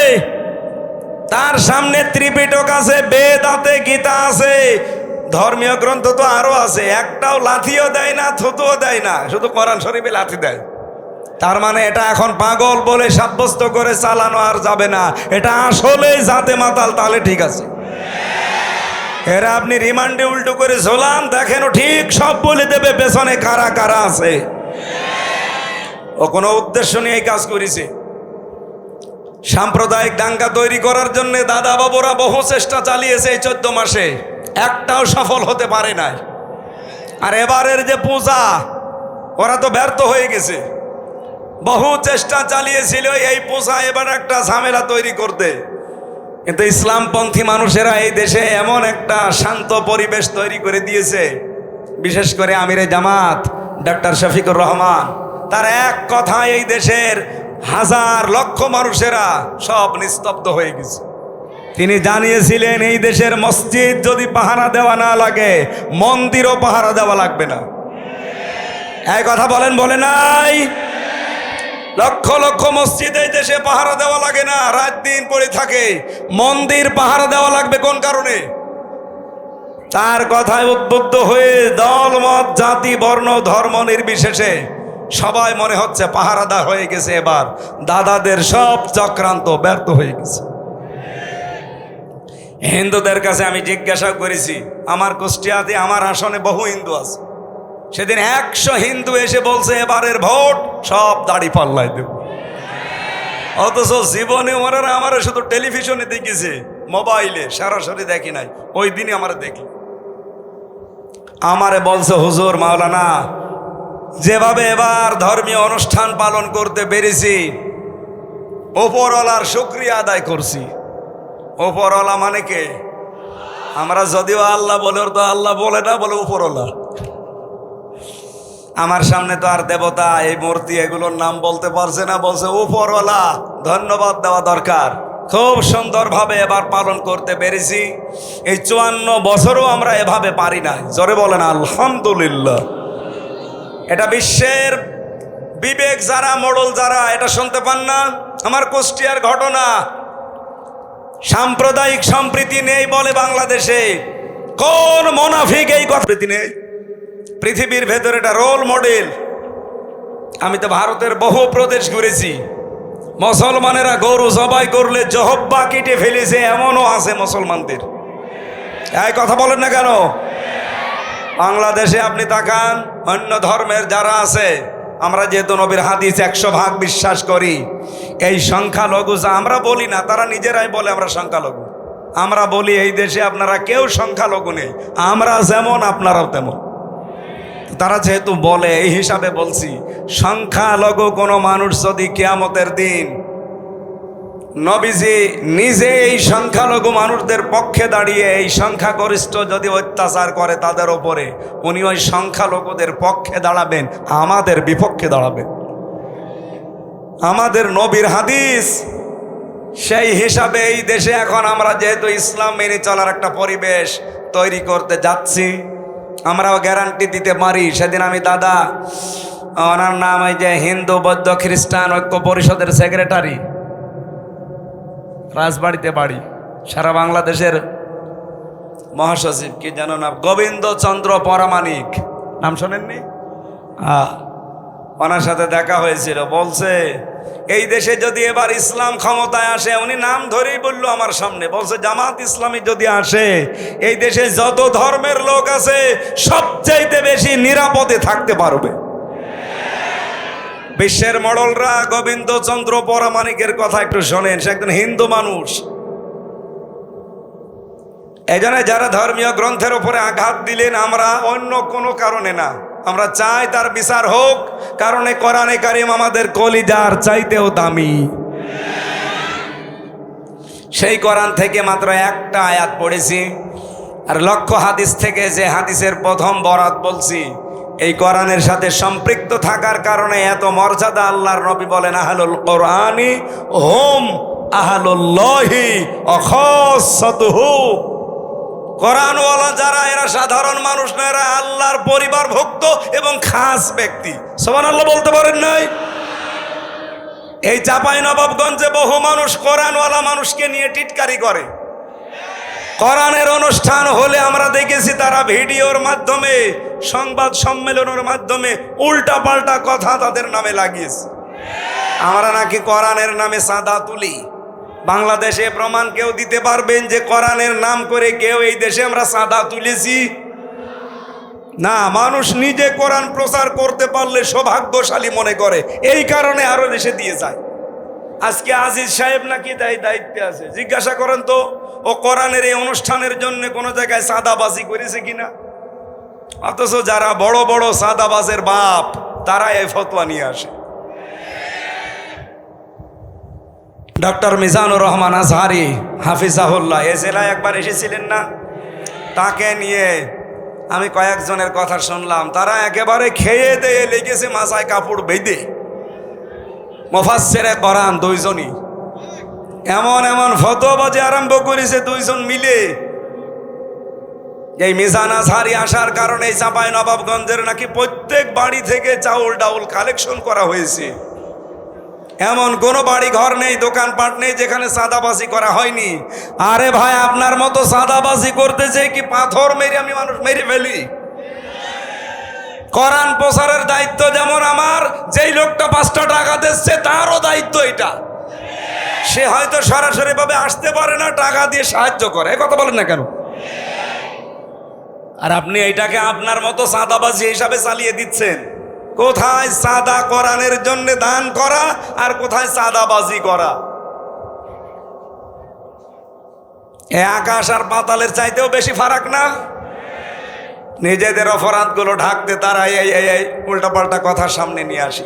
তার সামনে ত্রিপিটক আছে, বেদ আছে, গীতা আছে, ধর্মীয় গ্রন্থ তো আরো আছে, একটাও লাথিও দেয় না, থুতুও দেয় না, শুধু কোরআন শরীফে লাথি দেয়। তার মানে এটা এখন পাগল বলে সাব্যস্ত করে চালানো আর যাবে না, এটা আসলে জাতে মাতাল, তাহলে ঠিক আছে। এরা আপনি রিমান্ডে উল্টো করে ঝোলান, দেখেন ঠিক সব বলে দেবে পেছনে কারা কারা আছে। ও কোনো উদ্দেশ্য নিয়ে এই কাজ করেছে। সাম্প্রদায়িক দাঙ্গা তৈরি করার জন্য দাদা বাবুরা বহু চেষ্টা চালিয়েছে এই 14 মাসে, একটাও সফল হতে পারে নাই। আর এবারের যে পূজা, ওরা তো ব্যর্থ হয়ে গেছে। বহু চেষ্টা চালিয়েছিল এই পূজা এবার একটা ঝামেলা তৈরি করতে, কিন্তু ইসলামপন্থী মানুষেরা এই দেশে এমন একটা শান্ত পরিবেশ তৈরি করে দিয়েছে, বিশেষ করে আমিরে জামাত ডক্টর শফিকুর রহমান, তার এক কথায় এই দেশের হাজার লক্ষ মানুষেরা সব নিস্তব্ধ হয়ে গেছে। তিনি জানিয়েছিলেন এই দেশের মসজিদ যদি পাহারা দেওয়া না লাগে, মন্দিরও পাহারা দেওয়া লাগবে না। এই কথা বলেন, বলে নাই? লক্ষ লক্ষ মসজিদ এই দেশে পাহারা দেওয়া লাগে না, রাত দিন পড়ে থাকে। মন্দির পাহারা দেওয়া লাগবে কোন কারণে? তার কথায় উদ্বুদ্ধ হয়ে দল মত জাতি বর্ণ ধর্ম নির্বিশেষে সবাই মনে হচ্ছে পাহারাদা হয়ে গেছে। এবার দাদাদের সব চক্রান্ত ব্যর্থ হয়ে গেছে। হিন্দুদের কাছে আমি জিজ্ঞাসা করেছি, আমার কুষ্টিয়াতে আমার আসনে বহু হিন্দু আছে, সেদিন 100 হিন্দু এসে বলছে এবারের ভোট সব দাড়ি পাল্লাই দেব। অথচ জীবনে ওরা আমার শুধু টেলিভিশনে দেখেছে, মোবাইলে সরাসরি দেখি নাই। ওই দিনই আমার দেখি, আমারে বলছে হুজুর মাওলানা, যেভাবে এবার ধর্মীয় অনুষ্ঠান পালন করতে পেরেছি, ওপরওয়ালার শুকরিয়া আদায় করছি। ওপরওয়ালা মানে কে? আমরা যদিও আল্লাহ বলে, ওর তো আল্লাহ বলে না, বলে উপরওয়ালা। আমার সামনে তো আর দেবতা এই মূর্তি এগুলোর নাম বলতে পারছে না, বলছে উপরওয়ালা, ধন্যবাদ দেওয়া দরকার। খুব সুন্দরভাবে এবার পালন করতে পেরেছি। এই 54 বছরও আমরা এভাবে পারি না। জোরে বলেন আলহামদুলিল্লাহ। এটা বিশ্বের বিবেক যারা, মোড়ল যারা, এটা শুনতে পান না? আমার কুষ্টিয়ার ঘটনা। সাম্প্রদায়িক সম্প্রীতি নেই বলে বাংলাদেশে। কোন মুনাফিক এই কথা নেই? পৃথিবীর ভেতরে এটা রোল মডেল। আমি তো ভারতের বহু প্রদেশ ঘুরেছি, মুসলমানেরা গরু জবাই করলে জহব্বা কেটে ফেলেছে, এমনও আছে মুসলমানদের। এই কথা বলেন না কেন? বাংলাদেশে আপনি তাকান, অন্য ধর্মের যারা আছে, আমরা যেহেতু নবীর হাদিস 100% বিশ্বাস করি, এই সংখ্যালঘু যা আমরা বলি না, তারা নিজেরাই বলে আমরা সংখ্যালঘু। আমরা বলি এই দেশে আপনারা কেউ সংখ্যালঘু নেই, আমরা যেমন আপনারাও তেমন। তারা যেহেতু বলে, এই হিসাবে বলছি, সংখ্যালঘু কোনো মানুষ যদি কিয়ামতের দিন নবীজি নিজে এই সংখ্যালঘু মানুষদের পক্ষে দাঁড়িয়ে এই সংখ্যাগরিষ্ঠ যদি অত্যাচার করে তাদের ওপরে, উনি ওই সংখ্যালঘুদের পক্ষে দাঁড়াবেন, আমাদের বিপক্ষে দাঁড়াবেন। আমাদের নবীর হাদিস সেই হিসাবে এই দেশে এখন আমরা যেহেতু ইসলাম মেনে চলার একটা পরিবেশ তৈরি করতে যাচ্ছি, আমরাও গ্যারান্টি দিতে পারি। সেদিন আমি দাদা, ওনার নাম ওই যে হিন্দু বৌদ্ধ খ্রিস্টান ঐক্য পরিষদের সেক্রেটারি, রাজবাড়িতে বাড়ি, সারা বাংলাদেশের মহাসচিব, কি জানো না, গোবিন্দ চন্দ্র পরামানিক, নাম শোনেননি? ওনার সাথে দেখা হয়েছিল, বলছে এই দেশে যদি এবার ইসলাম ক্ষমতায় আসে, উনি নাম ধরেই বললো আমার সামনে, বলছে জামাত ইসলামী যদি আসে এই দেশে যত ধর্মের লোক আছে সবচাইতে বেশি নিরাপদে থাকতে পারবে। বিশ্বের মডলরা গোবিন্দচন্দ্র পরামানিকের কথা একটু শোনেন, সে একজন হিন্দু মানুষ। এই জন্য যারা ধর্মীয় গ্রন্থের উপরে আঘাত দিলেন, আমরা অন্য কোনো কারণে না, আমরা চাই তার বিচার হোক, কারণে কোরআনে কারিম আমাদের কলিজার চাইতেও দামি। সেই কোরআন থেকে মাত্র একটা আয়াত পড়েছি, আর লক্ষ হাদিস থেকে যে হাদিসের প্রথম বরাত বলছি, এই কোরআনের সাথে সম্পৃক্ত থাকার কারণে এত মর্যাদা। আল্লাহর নবী বলেন আহলুল কোরআনি হুম আহলুল্লাহি ওয়া খাসাতুহু। কোরআনওয়ালা যারা, এরা সাধারণ মানুষ না, এরা আল্লাহর পরিবারভুক্ত এবং খাস ব্যক্তি। সুবহানাল্লাহ বলতে পারেন নাই? এই চাঁপাইনবাবগঞ্জে বহু মানুষ কোরআনওয়ালা মানুষকে নিয়ে টিটকারি করে। কোরআনের অনুষ্ঠান হলে আমরা দেখেছি তারা ভিডিওর মাধ্যমে, সংবাদ সম্মেলনের মাধ্যমে উল্টা পাল্টা কথা তাদের নামে লাগিয়েছে। আমরা নাকি কোরআনের নামে চাঁদা তুলি। বাংলাদেশে প্রমাণ কেউ দিতে পারবেন যে কোরআনের নাম করে কেউ এই দেশে আমরা চাঁদা তুলেছি? না, মানুষ নিজে কোরআন প্রচার করতে পারলে সৌভাগ্যশালী মনে করে, এই কারণে আরো দেশে দিয়ে যায়। আজকে আজিজ সাহেব নাকি দায়িত্বে আছে, জিজ্ঞাসা করেন তো ও কোরআনের এই অনুষ্ঠানের জন্য কোনো জায়গায় চাঁদাবাজি করেছে কিনা? অথচ যারা বড় বড় চাঁদাবাজের বাপ, তারা এই ফতোয়া নিয়ে আসে। ডক্টর মিজানুর রহমান আজহারি হাফিজাহুল্লাহ এ জেলায় একবার এসেছিলেন না? তাকে নিয়ে আমি কয়েকজনের কথা শুনলাম, তারা একেবারে খেয়ে দিয়ে লেগেছে মাথায় কাপড় বেঁধে। মুফাসসিরে কোরআন দুইজনই এমন এমন ফতোয়াবাজি আরম্ভ করেছে দুইজন মিলে। এই মিজান আজহারি আসার কারণে চাঁপাইনবাবগঞ্জের নাকি প্রত্যেক বাড়ি থেকে চাউল ডাউল কালেকশন করা হয়েছে। এমন কোনো বাড়ি ঘর নেই, দোকানপাট নেই যেখানে চাঁদাবাজি করা হয়নি। আরে ভাই, আপনার মতো চাঁদাবাজি করতে যে কি পাথর মেরে আমি মানুষ মেরে ফেলি? কোরআন প্রচারের দায়িত্ব যেমন আমার, যেই লোকটা 5টা টাকা দিচ্ছে তারও দায়িত্ব এটা। সে হয়তো সরাসরি ভাবে আসতে পারে না, টাকা দিয়ে সাহায্য করে, এ কথা বলেন না কেন? আর আপনি এইটাকে আপনার মতো চাঁদাবাজি হিসাবে চালিয়ে দিচ্ছেন। কোথায় চাঁদা কোরআনের জন্য দান করা আর কোথায় চাঁদাবাজি করা? এ আকাশ আর পাতালের চাইতেও বেশি ফারাক না? নিজেদের অপরাধগুলো ঢাকতে তারা এই উল্টাপাল্টা কথা সামনে নিয়ে আসে।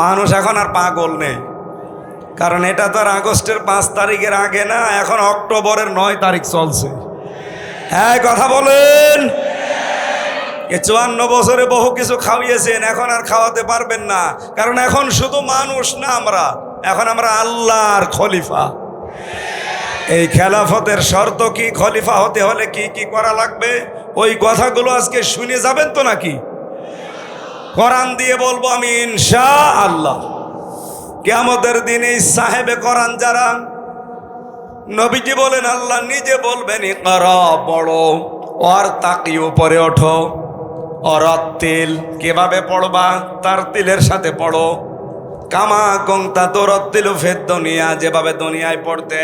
মানুষ এখন আর পাগল নেই, কারণ এটা তো আর আগস্টের 5 তারিখের আগে না, এখন অক্টোবরের 9 তারিখ চলছে। হ্যাঁ, কথা বলেন। এ 54 বছরে বহু কিছু খাওয়িয়েছেন, এখন আর খাওয়াতে পারবেন না, কারণ এখন শুধু মানুষ না, এখন আমরা আল্লাহর খলিফা। এই খেলাফতের শর্ত কি? খলিফা হতে হলে কি কি করা লাগবে, ওই কথাগুলো আজকে শুনে যাবেন তো নাকি? কোরআন দিয়ে বলবো আমি ইনশাআল্লাহ। কিয়ামতের দিনে সাহেবে কোরআন যারা, নবীজি বলেন, আল্লাহ নিজে বলবেন ইকরা, পড়ো, ওর তাকি, উপরে ওঠো, অরত্তিল, কিভাবে পড়বা? তার তিলের সাথে পড়ো, কামা কংতা তো রত্তিল ফের দুনিয়া, যেভাবে দুনিয়ায় পড়তে।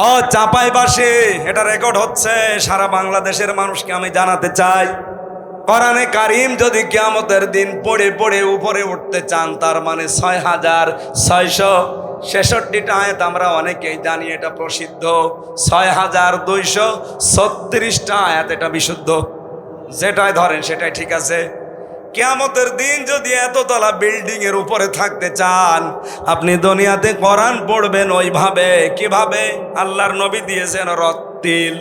ও চাঁপাইবাসী, এটা রেকর্ড হচ্ছে, সারা বাংলাদেশের মানুষকে আমি জানাতে চাই, কোরআনে কারিম যদি কিয়ামতের দিন পড়ে পড়ে উপরে উঠতে চান, তার মানে 6666টা আয়াত আমরা অনেকেই জানি, এটা প্রসিদ্ধ। 6236টা আয়াত, এটা বিশুদ্ধ। যেটাই ধরেন সেটাই ঠিক আছে। কিয়ামতের দিন যদি এততলা বিল্ডিং এর উপরে থাকতে চান, আপনি দুনিয়াতে কোরআন পড়বেন ওইভাবে। কিভাবে? আল্লাহর নবী দিয়েছেন রত্তিল।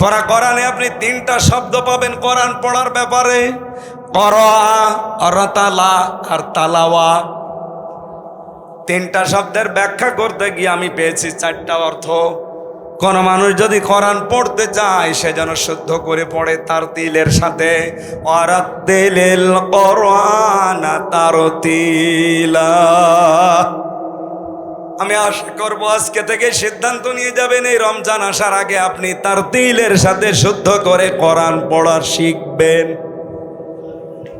পড়া কোরআনে আপনি 3টা শব্দ পাবেন কোরআন পড়ার ব্যাপারে, করা, রতালা আর তালাওয়া। 3টা শব্দের ব্যাখ্যা করতে গিয়ে আমি পেয়েছি 4টা অর্থ। কোন মানুষ যদি কোরআন পড়তে চায়, সে যেন শুদ্ধ করে পড়ে তার তিলের সাথে। ওয়ারাতিলিল কোরআন তারতিলা। আমি আশা করব আজকে থেকে সিদ্ধান্ত নিয়ে যাবেন, এই রমজান আসার আগে আপনি তার তিলের সাথে শুদ্ধ করে কোরআন পড়ার শিখবেন।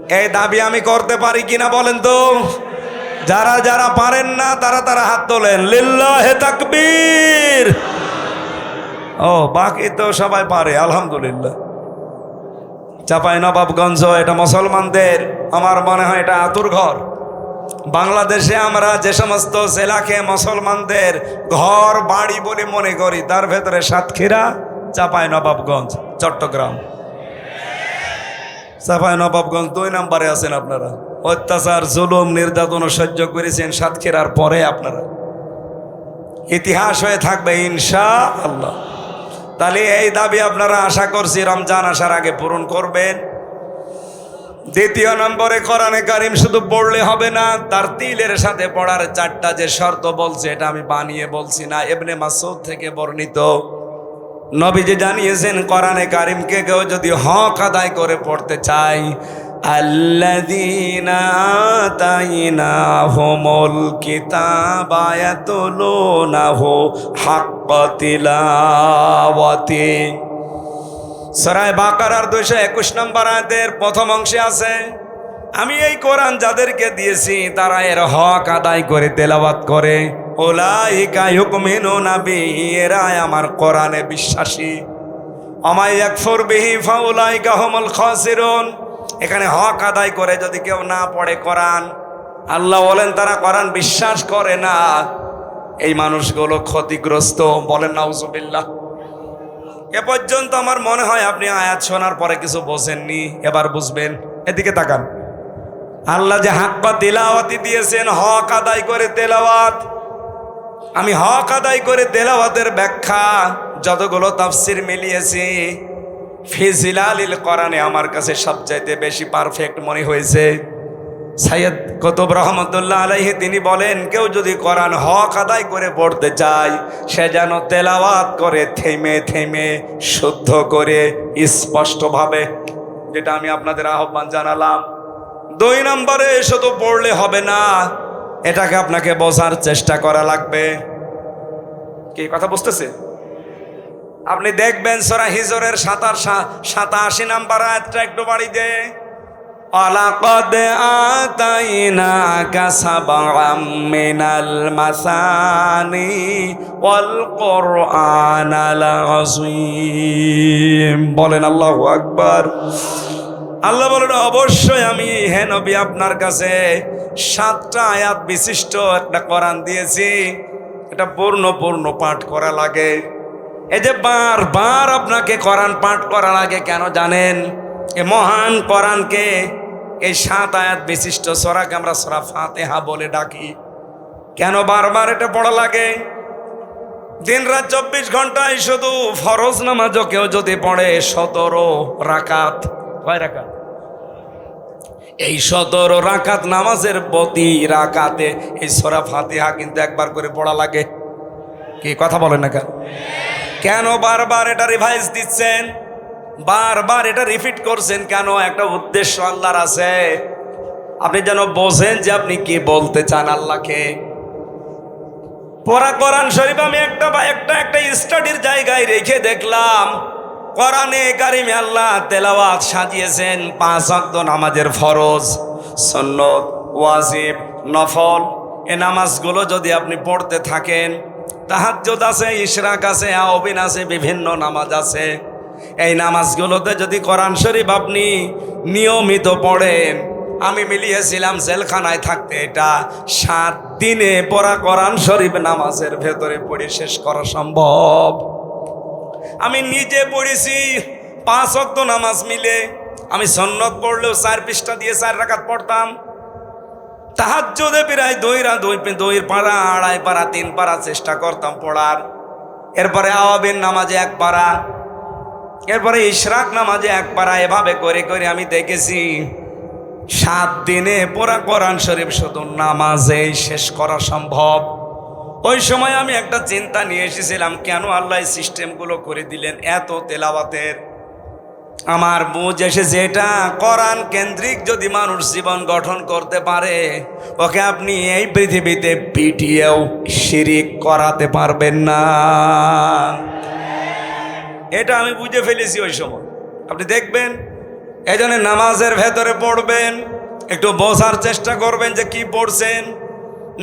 এই দাবি আমি করতে পারি কিনা বলেন তো? যারা যারা পারেন না তারা তারা হাত তোলেন, লিল্লাহে তাকবীর। ও বাকি তো সবাই পারে আলহামদুলিল্লাহ। চাঁপাইনবাবগঞ্জ এটা মুসলমানদের, আমার মনে হয় এটা আতুর ঘর। বাংলাদেশে আমরা যে সমস্ত জেলাকে মুসলমানদের ঘর বাড়ি বলে মনে করি তার ভেতরে সাতক্ষীরা, চাঁপাইনবাবগঞ্জ, চট্টগ্রাম। চাঁপাইনবাবগঞ্জ 2 নম্বরে আছেন আপনারা। অত্যাচার জুলুম নির্যাতন সহ্য করেছেন সাতক্ষীরার পরে আপনারা, ইতিহাস হয়ে থাকবে ইনশাআল্লাহ। তাহলে এই দাবি আপনারা আশা করছি রমজান আসার আগে পূরণ করবেন। দ্বিতীয় নম্বরে কোরআনে কারিম শুধু পড়লে হবে না, তার তিলের সাথে পড়ার 4টা যে শর্ত বলছে এটা আমি বানিয়ে বলছি না, ইবনে মাসউদ থেকে বর্ণিত। নবীজি জানিয়েছেন কোরআনে কারিমকে কেউ যদি হক আদায় করে পড়তে চায়, আল্লাযীনা আতাইনাহুমুল কিতাবা ইয়াতলুনাহু হাক্কা তিলাওয়াতি। সূরা বাকারার 221 নম্বর আয়াতের প্রথম অংশে আছে, আমি এই কোরআন যাদেরকে দিয়েছি তারা এর হক আদায় করে তেলাওয়াত করে। উলাইকা ইউমিনুনা বিহি, এরা আমার কোরআনে বিশ্বাসী। ওয়া ইয়াকফুর বিহি ফাউলাইকা হুমুল খাসিরুন। এখানে হক আদায় করে যদি কেউ না পড়ে কোরআন, আল্লাহ বলেন তারা কোরআন বিশ্বাস করে না, এই মানুষগুলো ক্ষতিগ্রস্ত। বলেন নাউজুবিল্লাহ। এ পর্যন্ত আমার মনে হয় আপনি আয়াত শোনার পরে কিছু বোঝেননি, এবার বুঝবেন। এদিকে তাকান, আল্লাহ যে হাক্কা তিলাওয়াতি দিয়েছেন, হক আদায় করে তেলাওয়াত। আমি হক আদায় করে তেলাওয়াতের ব্যাখ্যা যতগুলো তাফসির মিলিয়েছি, ফি জিলালিল কোরআনে আমার কাছে সবচাইতে বেশি পারফেক্ট মনে হয়েছে। সাইয়্যিদ কুতুব রহমতুল্লাহ আলাইহি তিনি বলেন, কেউ যদি কোরআন হক আদায় করে পড়তে চায়, সে যেন তেলাওয়াত করে থেমে থেমে শুদ্ধ করে স্পষ্টভাবে, যেটা আমি আপনাদের আহ্বান জানালাম। 2 নম্বরে শুধু পড়লে হবে না, এটাকে আপনাকে বোঝার চেষ্টা করা লাগবে। কি কথা বুঝতেছে? আপনি দেখবেন সূরা হিজরের 87 নম্বর আয়াতটা একটু বাড়ি দে, ওয়ালাকাদ আতাইনাকা সাবআম মিনাল মাসানি ওয়াল কুরআনাল আযীম। বলেন আল্লাহু আকবার। আল্লাহ বলেন, অবশ্যই আমি হে নবী আপনার কাছে 7টা আয়াত বিশিষ্ট একটা কোরআন দিয়েছি। এটা পূর্ণ পাঠ করা লাগে। এই যে বারবার আপনাকে কোরআন পাঠ করা লাগে কেন জানেন? এ মহান কোরআনকে, এই 7 আয়াত বিশিষ্ট সূরাকে আমরা সূরা ফাতিহা বলে ডাকি। কেন বারবার এটা পড়া লাগে? দিন রাত 24 ঘন্টায় শুধু ফরজ নামাজও কেউ যদি পড়ে 17 রাকাত, কয় রাকাত? এই 17 রাকাত নামাজের প্রতি রাকাতে এই সূরা ফাতিহা কিন্তু একবার করে পড়া লাগে। কি কথা বলেন না কেন? কেন বারবার এটা রিভাইজ দিচ্ছেন, বারবার এটা রিপিট করছেন কেন? একটা উদ্দেশ্য আল্লাহর আছে, আপনি যেন বোঝেন যে আপনি কি বলতে চান আল্লাহকে। পড়া কোরআন শরীফ আমি একটা স্টাডির জায়গায় রেখে দেখলাম, কোরআনে কারিমে আল্লাহ তেলাওয়াত সাজিয়েছেন 5 ওয়াক্ত নামাজের ফরজ, সুন্নত, ওয়াজিব, নফল। এই নামাজগুলো যদি আপনি পড়তে থাকেন, তাহাজ্জুদ আছে, ইশরাক আছে, আওবিন আছে, বিভিন্ন নামাজ আছে। এই নামাজগুলোতে যদি কোরআন শরীফ আপনি নিয়মিত পড়েন, আমি মিলিয়েছিলাম জেলখানায় থাকতে এটা 7 দিনে পড়া কোরআন শরীফ নামাজের ভেতরে পড়ে শেষ করা সম্ভব। আমি নিজে পড়েছি 5 ওয়াক্ত নামাজ মিলে। আমি সুন্নত পড়লেও 4 পৃষ্ঠা দিয়ে 4 রাকাত পড়তাম। তাহাজ্জুদে প্রায় 2 পারা, 2.5 পারা, 3 পারা চেষ্টা করতাম পড়ার। এরপরে আওয়াবিন নামাজে 1 পারা, এরপরে ইশরাক নামাজে 1 পারা। এভাবে করে করে আমি দেখেছি 7 দিনে পড়া কোরআন শরীফ শুধু নামাজেই শেষ করা সম্ভব। ওই সময় আমি একটা চিন্তা নিয়ে এসেছিলাম, কেন আল্লাহ এই সিস্টেমগুলো করে দিলেন এত তেলাওয়াতের। আমার বুঝ এসেছে, এটা কোরআন কেন্দ্রিক যদি মানুষ জীবন গঠন করতে পারে, ওকে আপনি এই পৃথিবীতে পিটিয়েও শিরিক করাতে পারবেন না। এটা আমি বুঝে ফেলেছি ওই সময়। আপনি দেখবেন এই জন্য নামাজের ভেতরে পড়বেন, একটু বোঝার চেষ্টা করবেন যে কি পড়ছেন।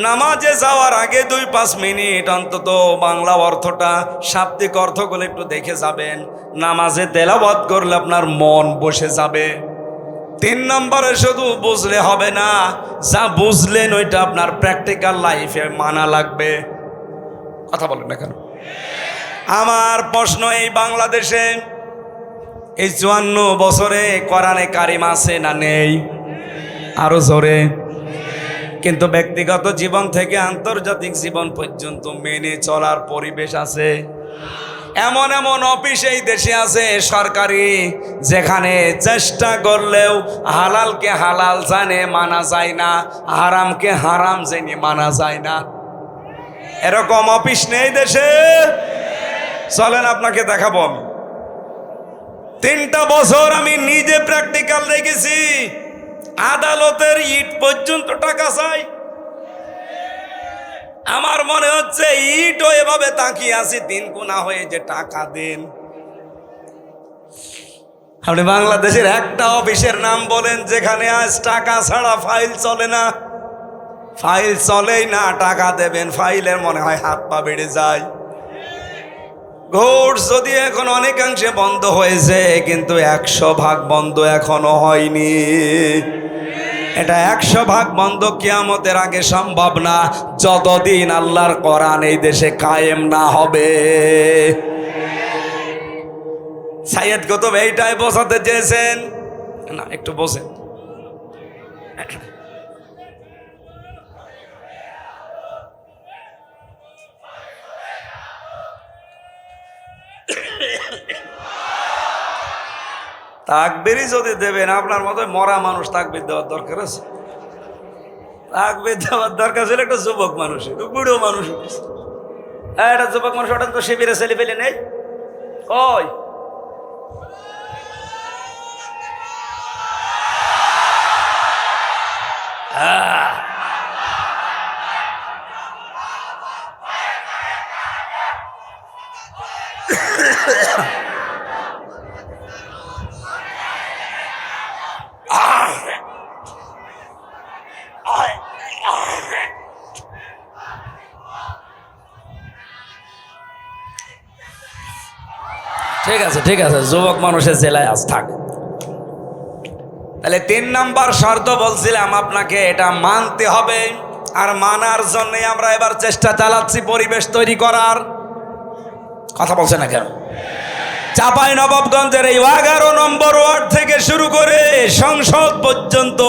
নামাজে যাওয়ার আগে 2-5 মিনিট অন্তত বাংলা অর্থটা, শাব্দিক অর্থগুলো একটু দেখে যাবেন। নামাজে তেলাওয়াত করলে আপনার মন বসে যাবে। 3 নম্বরে শুধু বুঝলে হবে না, যা বুঝলেন ওইটা আপনার প্র্যাকটিক্যাল লাইফে মানা লাগবে। কথা বলেন না কেন? আমার প্রশ্ন, এই বাংলাদেশে এই 54 বছরে কোরআনে কারিম আছে না নেই? আরো জোরে। কিন্তু ব্যক্তিগত জীবন থেকে আন্তর্জাতিক জীবন পর্যন্ত মেনে চলার পরিবেশ আছে। এমন এমন অফিস এই দেশে আছে সরকারি, যেখানে চেষ্টা করলেও হালালকে হালাল জানে মানা যায় না, হারামকে হারাম জেনে মানা যায় না। এরকম অফিস নেই দেশে? চলেন আপনাকে দেখাবো। আমি 3টা বছর আমি নিজে প্র্যাকটিক্যাল দেখেছি। আদালতের ইট পর্যন্ত টাকা চাই। আমার মনে হচ্ছে ইটও এভাবে তাকিয়ে আছি 3 গুণা হয়ে যে টাকা দেন। আপনি বাংলাদেশের একটা অফিসের নাম বলেন যেখানে আজ টাকা ছাড়া ফাইল চলে না? ফাইল চলেই না, টাকা দেবেন, ফাইলের মনে হয় হাত পা বেড়ে যায়। ঘোষ যদি এখন অনেকাংশে বন্ধ হয়েছে, কিন্তু 100% বন্ধ এখনো হয়নি। এটা 100% বন্ধ কিয়ামতের আগে সম্ভব না, যতদিন আল্লাহর কোরআন এই দেশে কায়েম না হবে। সাইয়েদ কুতুব এইটাই বোঝাতে চেয়েছেন না? একটু বোঝেন। তাকবীরই যদি দেবেন, আপনার মতো মরা মানুষ তাকবীর দেওয়ার দরকার আছে? তাকবীর দেওয়ার দরকার ছিল একটা যুবক মানুষ, বুড়ো মানুষ। একটা যুবক মানুষ, ওটা তো শিবিরে ছেলে পেলে নেই। ওই ঠিক আছে, ঠিক আছে, যুবক মানুষের জেলায় আজ থাক। তাহলে 3 নম্বর শর্ত বলছিলাম আপনাকে, এটা মানতে হবে। আর মানার জন্য আমরা এবার চেষ্টা চালাচ্ছি পরিবেশ তৈরি করার। কথা বলছে না কেন? চাঁপাইনবাবগঞ্জের এই 11 নম্বর ওয়ার্ড থেকে শুরু করে সংসদ পর্যন্ত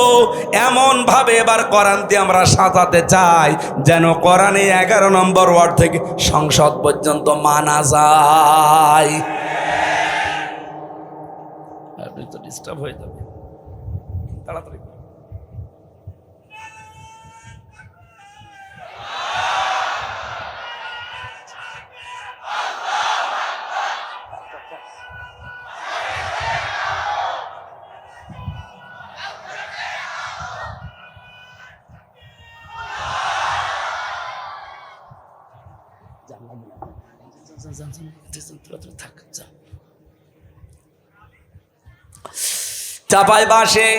এমন ভাবে এবার কোরআন দিয়ে আমরা সাজাতে চাই যেন কোরআনে 11 নম্বর ওয়ার্ড থেকে সংসদ পর্যন্ত মানা যায়। আপনি তো ডিস্টার্ব হয়ে যাবে, তাড়াতাড়ি। চাপাই বাসে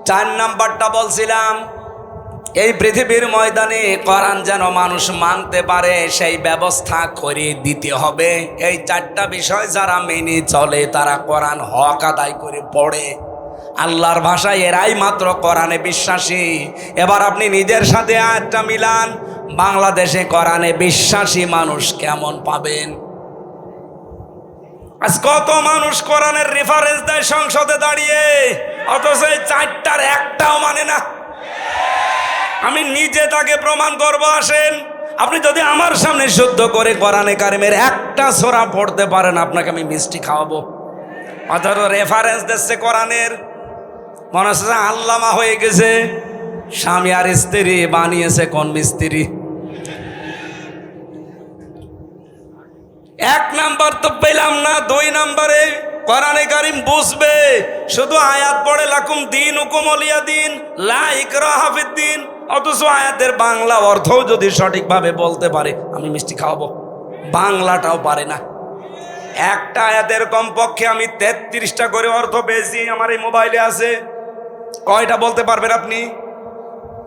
4 নাম্বারটা বলছিলাম, এই পৃথিবীর ময়দানে কোরআন যেন মানুষ মানতে পারে সেই ব্যবস্থা করে দিতে হবে। এই 4টা বিষয় যারা মেনে চলে তারা কোরআন হক আদায় করে পড়ে। আল্লাহর ভাষায় এরাই মাত্র কোরআনে বিশ্বাসী। এবার আপনি নিজের সাথে আয়াতটা মিলান, বাংলাদেশে কোরআনে বিশ্বাসী মানুষ কেমন পাবেন? আজ কত মানুষ কোরআনের রেফারেন্স দেয় সংসদে দাঁড়িয়ে, অথচ এই 4টার একটাও মানে না। আমি নিজে তাকে প্রমাণ করবো। আসেন, আপনি যদি আমার সামনে শুদ্ধ করে কোরআনে কারিমের একটা সূরা পড়তে পারেন, আপনাকে আমি মিষ্টি খাওয়াবো। অথচ রেফারেন্স দিচ্ছে কোরআনের, মনে হচ্ছে আল্লামা হয়ে গেছে। স্বামী আর স্ত্রী বানিয়েছে কোন মিস্ত্রি? 1 নাম্বার তো পেলাম না। 2 নাম্বারে কোরআনে কারিম বুঝবে, শুধু আয়াত পড়ে লাকুম দিন হুকুম ওলিয়া দিন লা ইকরাহা ফিদ্দিন, অথচ আয়াতের বাংলা অর্থও যদি সঠিকভাবে বলতে পারে আমি মিষ্টি খাওয়াবো, বাংলাটাও পারে না। একটা আয়াতের কমপক্ষে আমি 33টা করে অর্থ পেয়েছি, আমার এই মোবাইলে আছে। কয়টা বলতে পারবেন আপনি?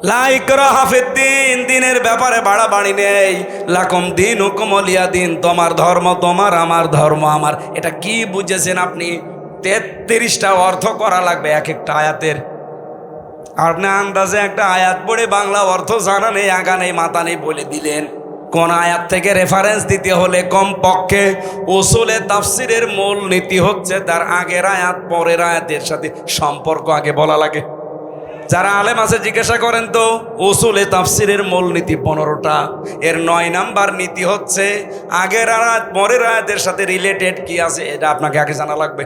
লা ইকরাহা ফিদ্দীন, দিনের ব্যাপারে বাড়াবাড়ি নেই। লাকুম দীনুকুম ওয়ালিয়া দিন, তোমার ধর্ম তোমার, আমার ধর্ম আমার। এটা কি বুঝেছেন আপনি? 33টা অর্থ করা লাগবে এক একটা আয়াতের। আপনি আন্দাজে একটা আয়াত পড়ে বাংলা অর্থ জানা নেই, আগা নেই, মাথা নেই বলে দিলেন। কোন আয়াত থেকে রেফারেন্স দিতে হলে কমপক্ষে উসুলে তাফসিরের মূল নীতি হচ্ছে তার আগের আয়াত পরের আয়াতের সাথে সম্পর্ক আগে বলা লাগে। যারা আলেম আছে জিজ্ঞাসা করেন তো, উসুলে তাফসিরের মূল নীতি 15টা, এর 9 নাম্বার নীতি হচ্ছে আগের আয়াত পরের আয়াতের সাথে রিলেটেড কি আছে এটা আপনাকে আগে জানা লাগবে।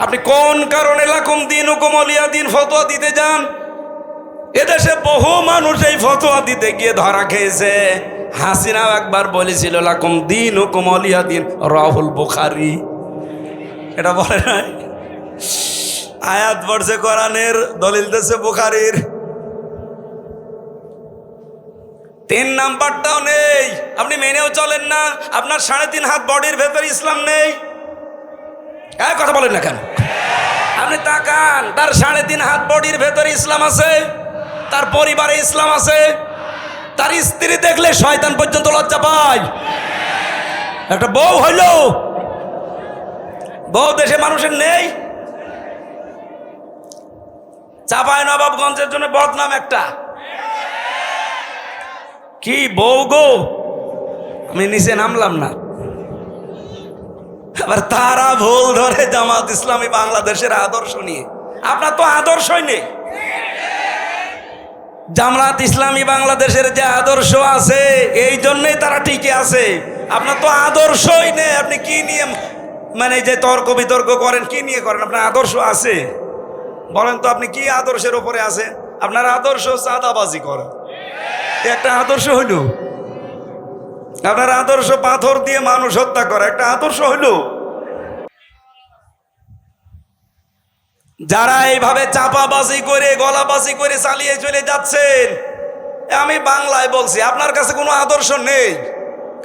আপনি কোন কারণে লাকুম দীনুকুম ওয়ালিয়া দিন ফতোয়া দিতে যান? এদেশে বহু মানুষ এই ফতোয়া দিতে গিয়ে ধরা খেয়েছে। হাসিনাও একবার বলেছিল লাকুম দীনুকুম ওয়ালিয়া দিন, রাহুল বুখারী। এটা বলে নাই? আয়াত পড়ছে কোরআনের, দলিল দিয়েছে বুখারীর। 3 নাম্বারটাও নেই, আপনি মেনেও চলেন না। আপনার 3.5 হাত বডির ভেতরে ইসলাম নেই। কথা বলেন না কেন? আপনি তাকান, তার 3.5 হাত বডির ভেতরে ইসলাম আছে, তার পরিবারে ইসলাম আছে, তার স্ত্রী দেখলে শয়তান পর্যন্ত লজ্জা পায়। একটা বউ হইল, বউ দেশে মানুষের নেই। চাঁপাই নবাবগঞ্জের জন্য বদনাম একটা, কি বউ গো, আমি নিচে নামলাম না। আবার তারা ভুল ধরে জামাত ইসলামী বাংলাদেশের আদর্শ নিয়ে। আপনার তো আদর্শই নেই। জামাত ইসলামী বাংলাদেশের যে আদর্শ আছে এই জন্যই তারা টিকে আছে। আপনার তো আদর্শই নেই। আপনি কি নিয়ে মানে যে তর্ক বিতর্ক করেন, কি নিয়ে করেন? আপনার আদর্শ আছে? বলেন তো আপনি কি আদর্শের উপরে আছে? আপনার আদর্শ চাঁদাবাজি করা, একটা আদর্শ হইল। আপনার আদর্শ পাথর দিয়ে মানুষ হত্যা করা, একটা আদর্শ হইল। যারা এইভাবে চাপাবাজি করে গলাবাজি করে চালিয়ে চলে যাচ্ছেন, আমি বাংলায় বলছি, আপনার কাছে কোনো আদর্শ নেই।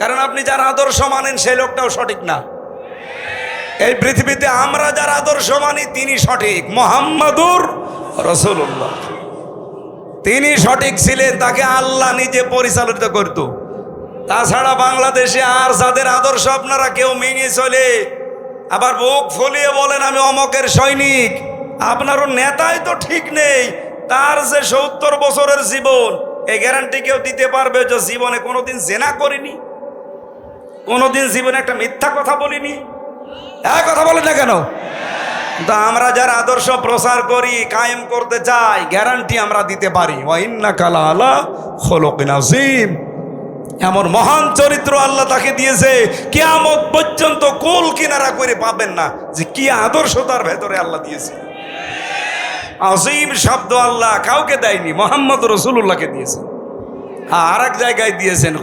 কারণ আপনি যার আদর্শ মানেন সেই লোকটাও সঠিক না। এই পৃথিবীতে আমরা যার আদর্শ মানি তিনি সঠিক। মুহাম্মাদুর রাসূলুল্লাহ, তিনি সঠিক ছিলেন, তাকে আল্লাহ নিজে পরিচালিত করত। তাছাড়া বাংলাদেশে আর যাদের আদর্শ আপনারা কেউ মেনে চলে, আবার বুক ফুলিয়ে বলেন আমি অমকের সৈনিক, আপনারও নেতাই তো ঠিক নেই। তার যে 70 বছরের জীবন, এই গ্যারান্টি কেউ দিতে পারবে যে জীবনে কোনোদিন জেনা করিনি, কোনোদিন জীবনে একটা মিথ্যা কথা বলিনি? কথা বলেন না কেন? তা আমরা যারা আদর্শ প্রচার করি, কায়েম করতে চাই, গ্যারান্টি আমরা দিতে পারি। ওয়া ইন্নাকা লাআলা খুলুকিন আযীম, এমন মহান চরিত্র আল্লাহ তাকে দিয়েছে, কিয়ামত পর্যন্ত কুল কিনারা করে পাবেন না যে কি আদর্শ তার ভেতরে আল্লাহ দিয়েছে। আযীম শব্দ আল্লাহ কাউকে দেয়নি, মুহাম্মদ রাসূলুল্লাহকে দিয়েছে। আর এক জায়গায় দিয়েছেন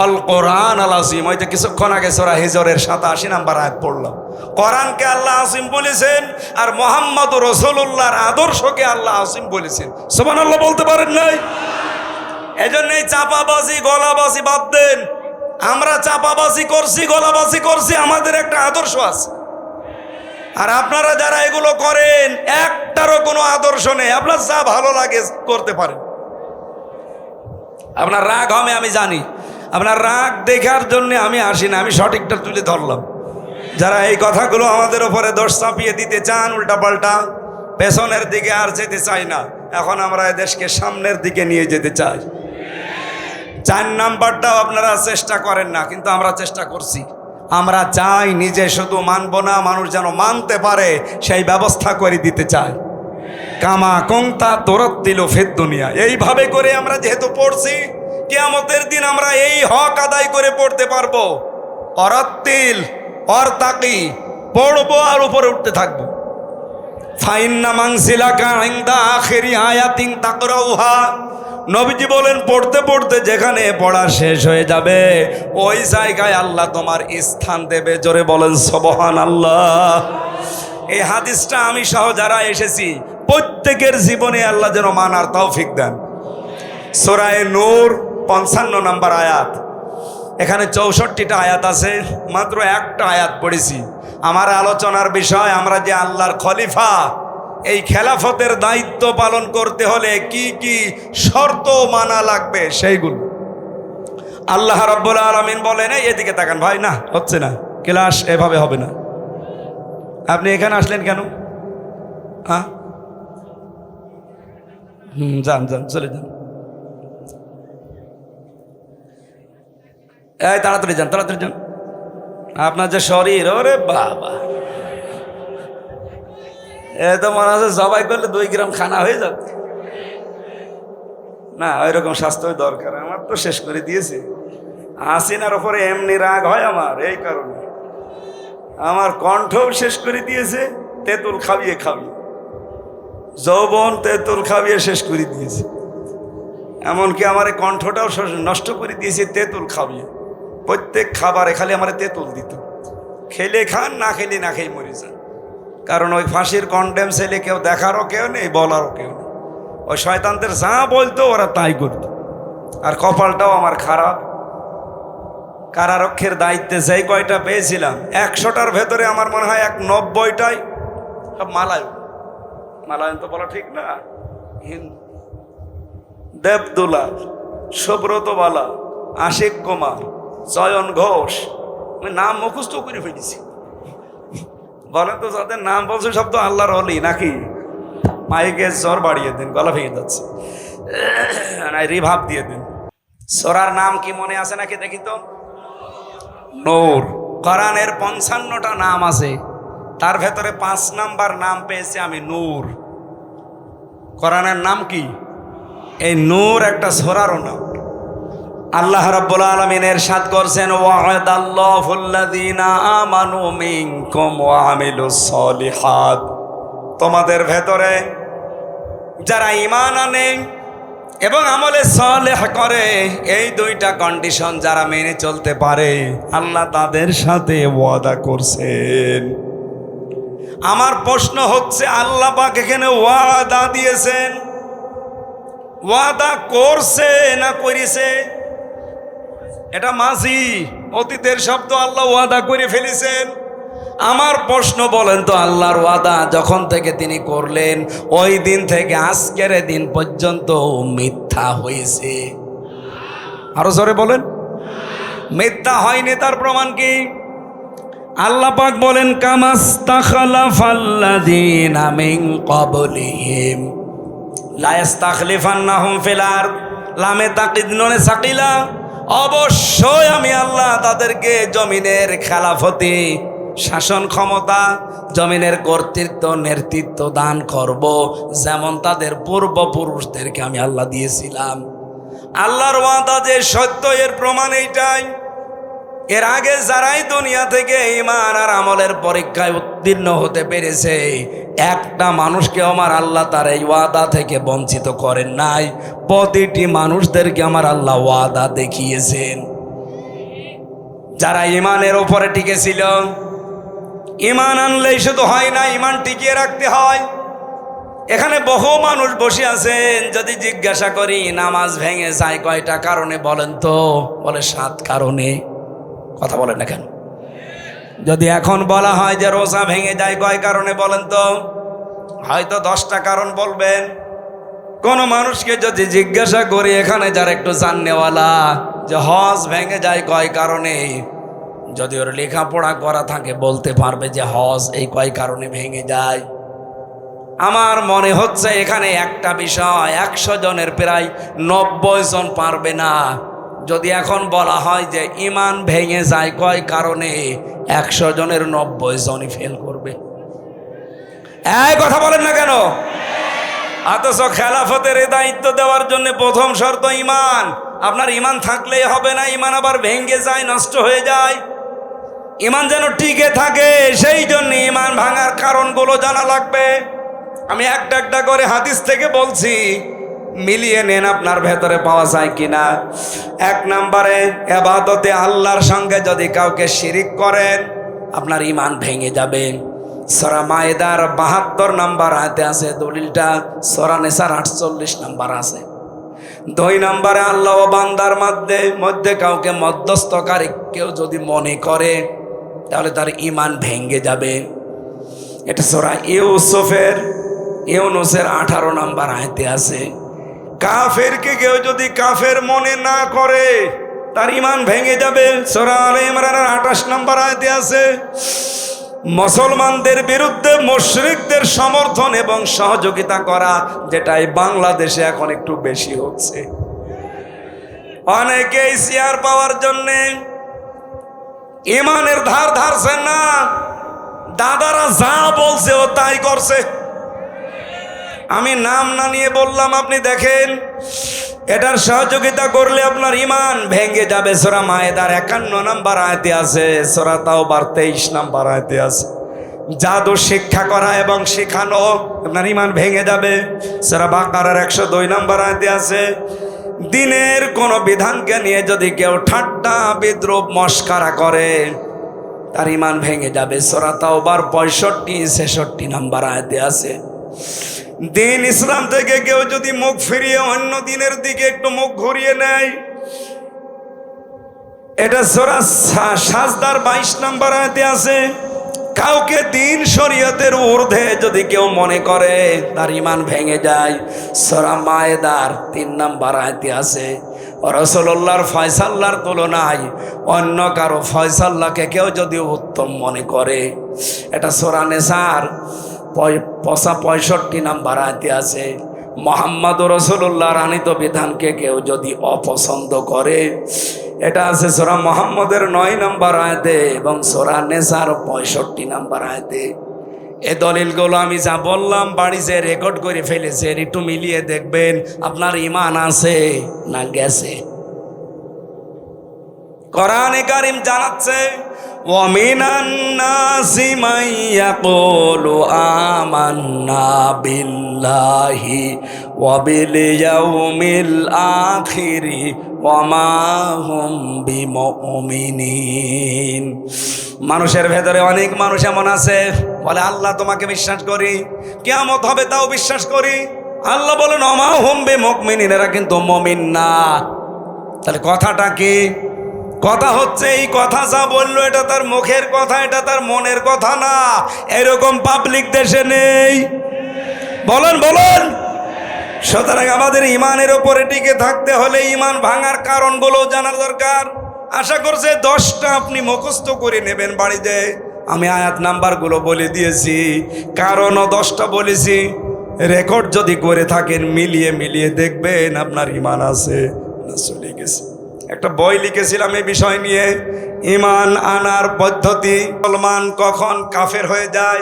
আল কোরআন আল আযীম। হয়তো কিছুক্ষণ আগে সূরা হিজরের 87 নম্বর আয়াত পড়লাম। কোরআনকে আল্লাহ আযীম বলেছেন, আর মুহাম্মদ রাসূলুল্লাহর আদর্শকে আল্লাহ আযীম বলেছেন। সুবহানাল্লাহ বলতে পারেন নাই? এজন্যই চাপাবাজি গলাবাজি বাদ দেন। আমরা চাপাবাজি করছি, গলাবাজি করছি, আমাদের একটা আদর্শ আছে। আর আপনারা যারা এগুলো করেন, একটারও কোনো আদর্শ নেই। আপনার যা ভালো লাগে করতে পারেন। আপনার রাগ হবে আমি জানি, আপনার রাগ দেখার জন্য আমি আসি না, আমি সঠিকটা তুলে ধরলাম। যারা এই কথাগুলো আমাদের উপরে দোষ চাপিয়ে দিতে চান, উল্টাপাল্টা, পেছনের দিকে আর যেতে চাই না। এখন আমরা এই দেশকে সামনের দিকে নিয়ে যেতে চাই। 4 নাম্বারটাও আপনারা চেষ্টা করেন না, কিন্তু আমরা চেষ্টা করছি। আমরা চাই নিজে শুধু মানবো না, মানুষ যেন মানতে পারে সেই ব্যবস্থা করে দিতে চাই। কামা কুনতা তুরাত্তিলু ফিদ দুনিয়া, এইভাবে করে আমরা যেহেতু পড়ছি, কিয়ামতের দিন আমরা এই হক আদায় করে পড়তে পারবো। অরাত্তিল অরতাকি, পড়বো আর উপরে উঠতে থাকবো। ফাইন্না মানসিলাকা ইনদা আখিরি আয়াতিন তাকরাউহা, নবীজি বলেন পড়তে পড়তে যেখানে পড়া শেষ হয়ে যাবে ওই জায়গায় আল্লাহ তোমার স্থান দেবে। জোরে বলেন সুবহানাল্লাহ। এই হাদিসটা আমি সহ যারা এসেছি প্রত্যেকের জীবনে আল্লাহ যেন মানার তৌফিক দেন। সূরা নূর 55 নম্বর আয়াত, এখানে 64টা আয়াত আছে, মাত্র একটা আয়াত পড়েছি। আমার আলোচনার বিষয়, আমরা যে আল্লাহর খলিফা, এই খেলাফতের দায়িত্ব পালন করতে হলে কি কি শর্ত মানা লাগবে সেইগুলো। আল্লাহ রাব্বুল আলামিন বলেন, এদিকে তাকান ভাই, না হচ্ছে না, ক্লাস এভাবে হবে না। আপনি এখানে আসলেন কেন? হ্যাঁ, যান যান, চলে যান। এই তাড়াতাড়ি যান, তাড়াতাড়ি যান। আপনার যে শরীর, ওরে বাবা, এ তো মনে হচ্ছে জবাই করলে 2 গ্রাম খানা হয়ে যাবে। না, ওইরকম স্বাস্থ্য দরকার। আমার তো শেষ করে দিয়েছে। হাসিনার ওপরে এমনি রাগ হয় আমার, এই কারণে আমার কণ্ঠও শেষ করে দিয়েছে, তেঁতুল খাবিয়ে খাবিয়ে, যৌবন তেঁতুল খাবিয়ে শেষ করে দিয়েছে। এমনকি আমার এই কণ্ঠটাও নষ্ট করে দিয়েছে তেঁতুল খাবিয়ে। প্রত্যেক খাবারে খালি আমার তেঁতুল দিত, খেলে খান, না খেলে না খেয়ে মরে যান। কারণ ওই ফাঁসির কন্ডেম ছেলে কেউ দেখারও কেউ নেই, বলারও কেউ নেই। ওই শয়তানদের যা বলতো ওরা তাই করত। আর কপালটাও আমার খারাপ, কারারক্ষের দায়িত্বে যেই কয়টা পেয়েছিলাম, 100টার ভেতরে আমার মনে হয় 90টাই সব মালায়ন। মালায়ন তো বলা ঠিক না, হিন্দু। দেবদুলাল, সুব্রত বালা, আশিক কুমার, চয়ন ঘোষ, আমি নাম মুখস্থ করে ফেলেছি। বলেন তো, যাদের নাম বলছে সব তো আল্লাহর ওলি নাকি? মাইকে জ্বর বাড়িয়ে দিন, গলা ভেঙে যাচ্ছে, রিভাব দিয়ে দিন। সূরার নাম কি মনে আছে নাকি দেখি তো? নূর। কোরআনের 55টা নাম আছে, তার ভেতরে 5 নাম্বার নাম পেয়েছি আমি, নূর। কোরআনের নাম কি? এই নূর একটা সূরারও নাম। আল্লাহ রাব্বুল আলামিন ইরশাদ করছেন, ওয়া'দাল্লাহুল্লাযীনা আমানু মিনকুম ওয়া আমিলুস সলিহাত। তোমাদের ভেতরে যারা ঈমান আনে এবং আমলে সালেহ করে, এই 2টা কন্ডিশন যারা মেনে চলতে পারে, আল্লাহ তাদের সাথে ওয়াদা করছেন। আমার প্রশ্ন হচ্ছে, আল্লাহ পাক এখানে ওয়াদা দিয়েছেন, ওয়াদা করছে না করেছে? এটা মাঝি, অতীতের শব্দ। আল্লাহ ওয়াদা করে ফেলেছেন। আমার প্রশ্ন, বলেন তো, আল্লাহর ওয়াদা যখন থেকে তিনি করলেন, ওই দিন থেকে আজকের দিন পর্যন্ত মিথ্যা হয়েছে? আরো জোরে বলেন। মিথ্যা হয়নি, তার প্রমাণ কি? আল্লাহ পাক বলেন, কামাস্তাখলাফাল্লাযীনা মিন ক্বাবলিহিম লা ইস্তাখলিফান্নাহুম ফিল আরদ। লামে তাকিদ নুনে সাকিলা, অবশ্যই আমি আল্লাহ তাদেরকে জমিনের খেলাফতি, শাসন ক্ষমতা, জমিনের কর্তৃত্ব, নেতৃত্ব দান করব, যেমন তাদের পূর্বপুরুষদেরকে আমি আল্লাহ দিয়েছিলাম। আল্লাহর ওয়াদা যে সত্য, এর প্রমাণ এইটাই। এর আগে যারাই দুনিয়া থেকে ঈমান আর আমলের পরীক্ষায় উত্তীর্ণ হতে পেরেছে, একটা মানুষকে আমার আল্লাহ তার এই ওয়াদা থেকে বঞ্চিত করেন নাই। প্রতিটি মানুষদেরকে আমার আল্লাহ ওয়াদা দেখিয়েছেন। যারা ঈমানের উপরে টিকেছিল, ঈমান আনলেই শুধু হয় না, ঈমান টিকিয়ে রাখতে হয়। এখানে বহু মানুষ বসে আছেন, যদি জিজ্ঞাসা করি নামাজ ভেঙে যায় কয়টা কারণে বলেন তো, বলে 7 কারণে। কথা বলেন না কেন? যদি এখন বলা হয় যে রোজা ভেঙে যায় কয় কারণে বলেন তো, হয়তো 10টা কারণ বলবেন। কোন মানুষকে যদি জিজ্ঞাসা করি, এখানে যারা একটু জাননেওয়ালা, যে হজ ভেঙে যায় কয় কারণে, যদি ওর লেখাপড়া করা থাকে বলতে পারবে যে হজ এই কয় কারণে ভেঙে যায়। আমার মনে হচ্ছে এখানে একটা বিষয় 100 জনের প্রায় 90 জন পারবে না। যদি এখন বলা হয় যে ঈমান ভেঙে যায় কয় কারণে, 100 জনের 90 জনই ফেল করবে। এই কথা বলেন না কেন? অথচ খেলাফতের এই দায়িত্ব দেওয়ার জন্য প্রথম শর্ত ঈমান। আপনার ঈমান থাকলেই হবে না, ঈমান আবার ভেঙে যায়, নষ্ট হয়ে যায়। ঈমান যেন টিকে থাকে, সেই জন্য ঈমান ভাঙার কারণগুলো জানা লাগবে। আমি একটা একটা করে হাদিস থেকে বলছি, মিলিয়ে নেন আপনার ভেতরে পাওয়া যায় কিনা। 1 নম্বরে, ইবাদতে আল্লাহর সঙ্গে যদি কাউকে শিরিক করেন, আপনার ঈমান ভেঙে যাবে। সূরা মায়েদার 72 নম্বর আয়াতে আছে দলিলটা, সূরা নিসার 48 নম্বর আছে। 2 নম্বরে আল্লাহ ও বান্দার মধ্যে কাউকে মধ্যস্থকারী কেউ যদি মনে করে তাহলে তার ঈমান ভেঙে যাবে। এটা সূরা ইউনূসের 18 নম্বর আয়াতে আছে। কাফেরকে কেউ যদি কাফের মনে না করে তার ঈমান ভেঙে যাবে। সূরা আলে ইমরানের 28 নম্বর আয়াতে আছে। মুসলমানদের বিরুদ্ধে মুশরিকদের সমর্থন এবং সহযোগিতা করা, যেটাই বাংলাদেশে এখন একটু বেশি হচ্ছে। অনেকেই শেয়ার পাওয়ার জন্য ঈমানের ধার ধারছে না, দাদারা যা বলছে ও তাই করছে। আমি নাম না নিয়ে বললাম, আপনি দেখেন এটার সহযোগিতা করলে আপনার ঈমান ভেঙে যাবে। সূরা মায়েদার 51 নম্বর আয়াতে আছে, সূরা তাওবার 23 নম্বর আয়াতে আছে। জাদু শিক্ষা করা এবং শেখানো আপনার ঈমান ভেঙে যাবে। সূরা বাকারার 102 নম্বর আয়াতে আছে। দিনের কোন বিধানকে নিয়ে যদি কেউ ঠাট্টা বিদ্রুপ মস্কারা করে তার ঈমান ভেঙে যাবে। সূরা তাওবার 65-66 নম্বর আয়াতে আছে। দিন ইসলাম থেকে কেউ যদি মুখ ফিরিয়ে অন্য দিনের দিকে একটু মুখ ঘুরিয়ে নেয়, এটা সূরা সাজদার 22 নম্বর আয়াতে আছে। কাউকে দিন শরীয়তের ঊর্ধ্বে যদি কেউ মনে করে তার ঈমান ভেঙে যায়। সূরা মায়েদার 3 নম্বর আয়াতে আছে। রাসূলুল্লাহর ফয়সালার তুলনায় অন্য কারো ফয়সালাকে কেউ যদি উত্তম মনে করে, এটা সূরা নিসার 65 নম্বর আয়াতে আছে। মুহাম্মদুর রাসূলুল্লাহর আনিত বিধানকে কেউ যদি অপছন্দ করে, এটা আছে সূরা মুহাম্মদের 9 নম্বর আয়াতে এবং সূরা নিসার 65 নম্বর আয়াতে। এই দলিলগুলো আমি যা বললাম বাড়িতে রেকর্ড করে ফেলেছে, একটু মিলিয়ে দেখবেন আপনার ঈমান আছে না গেছে। কোরআনে কারীম জানাচ্ছে, ওয়ামিনান নাসি মান ইয়াকুলু আমান্না বিল্লাহি ওয়া বিল ইয়াউমিল আখিরি ওয়া মা হুম বিমুমিনিন। মানুষের ভেতরে অনেক মানুষ এমন আছে বলে আল্লাহ তোমাকে বিশ্বাস করি, কিয়ামত হবে তাও বিশ্বাস করি। আল্লাহ বলেন ওয়া মা হুম বিমুমিনিন, এরা কিন্তু মুমিন না। তাহলে কথাটা কি? কথা হচ্ছে এই কথা যা বললো এটা তার মুখের কথা, এটা তার মনের কথা না। এরকম পাবলিক দেশে নেই। বলেন বলেন। সুতরাং আমাদের ঈমানের উপরে টিকে থাকতে হলে ঈমান ভাঙার কারণগুলো জানার দরকার। আশা করছে 10টা আপনি মুখস্থ করে নেবেন বাড়িতে। আমি আয়াত নাম্বারগুলো বলে দিয়েছি, কারণও 10টা বলেছি। রেকর্ড যদি করে থাকেন মিলিয়ে মিলিয়ে দেখবেন আপনার ঈমান আছে না চলে গেছে। একটা বই লিখেছিলাম এই বিষয় নিয়ে, ঈমান আনার পদ্ধতি, মুসলমান কখন কাফের হয়ে যায়।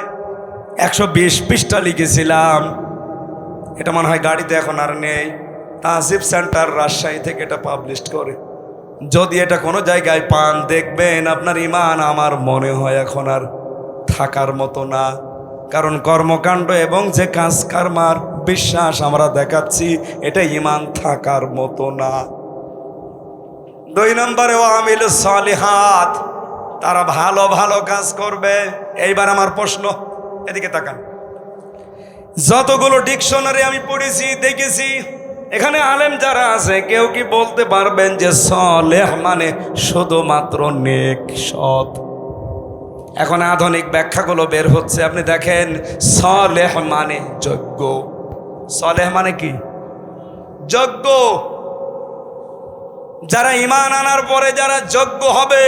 120 পৃষ্ঠা লিখেছিলাম। এটা মনে হয় গাড়িতে এখন আর নেই। তাহজিব সেন্টার রাজশাহী থেকে এটা পাবলিশ করে। যদি এটা কোনো জায়গায় পান দেখবেন আপনার ঈমান আমার মনে হয় এখন আর থাকার মতো না। কারণ কর্মকাণ্ড এবং যে কাজ কর্মার বিশ্বাস আমরা দেখাচ্ছি এটা ঈমান থাকার মতো না। 2 নম্বরে ওয়ামিলুস সালিহাত, তারা ভালো ভালো কাজ করবে। এইবার আমার প্রশ্ন, এদিকে তাকান। যতগুলো ডিকশনারি আমি পড়েছি দেখেছি, এখানে আলেম যারা আছে কেউ কি বলতে পারবেন যে সালেহ মানে শুধুমাত্র নেক সৎ? এখন আধুনিক ব্যাখ্যাগুলো বের হচ্ছে, আপনি দেখেন সালেহ মানে যোগ্য। সালেহ মানে কি? যোগ্য। যারা ঈমান আনার পরে যারা যোগ্য হবে,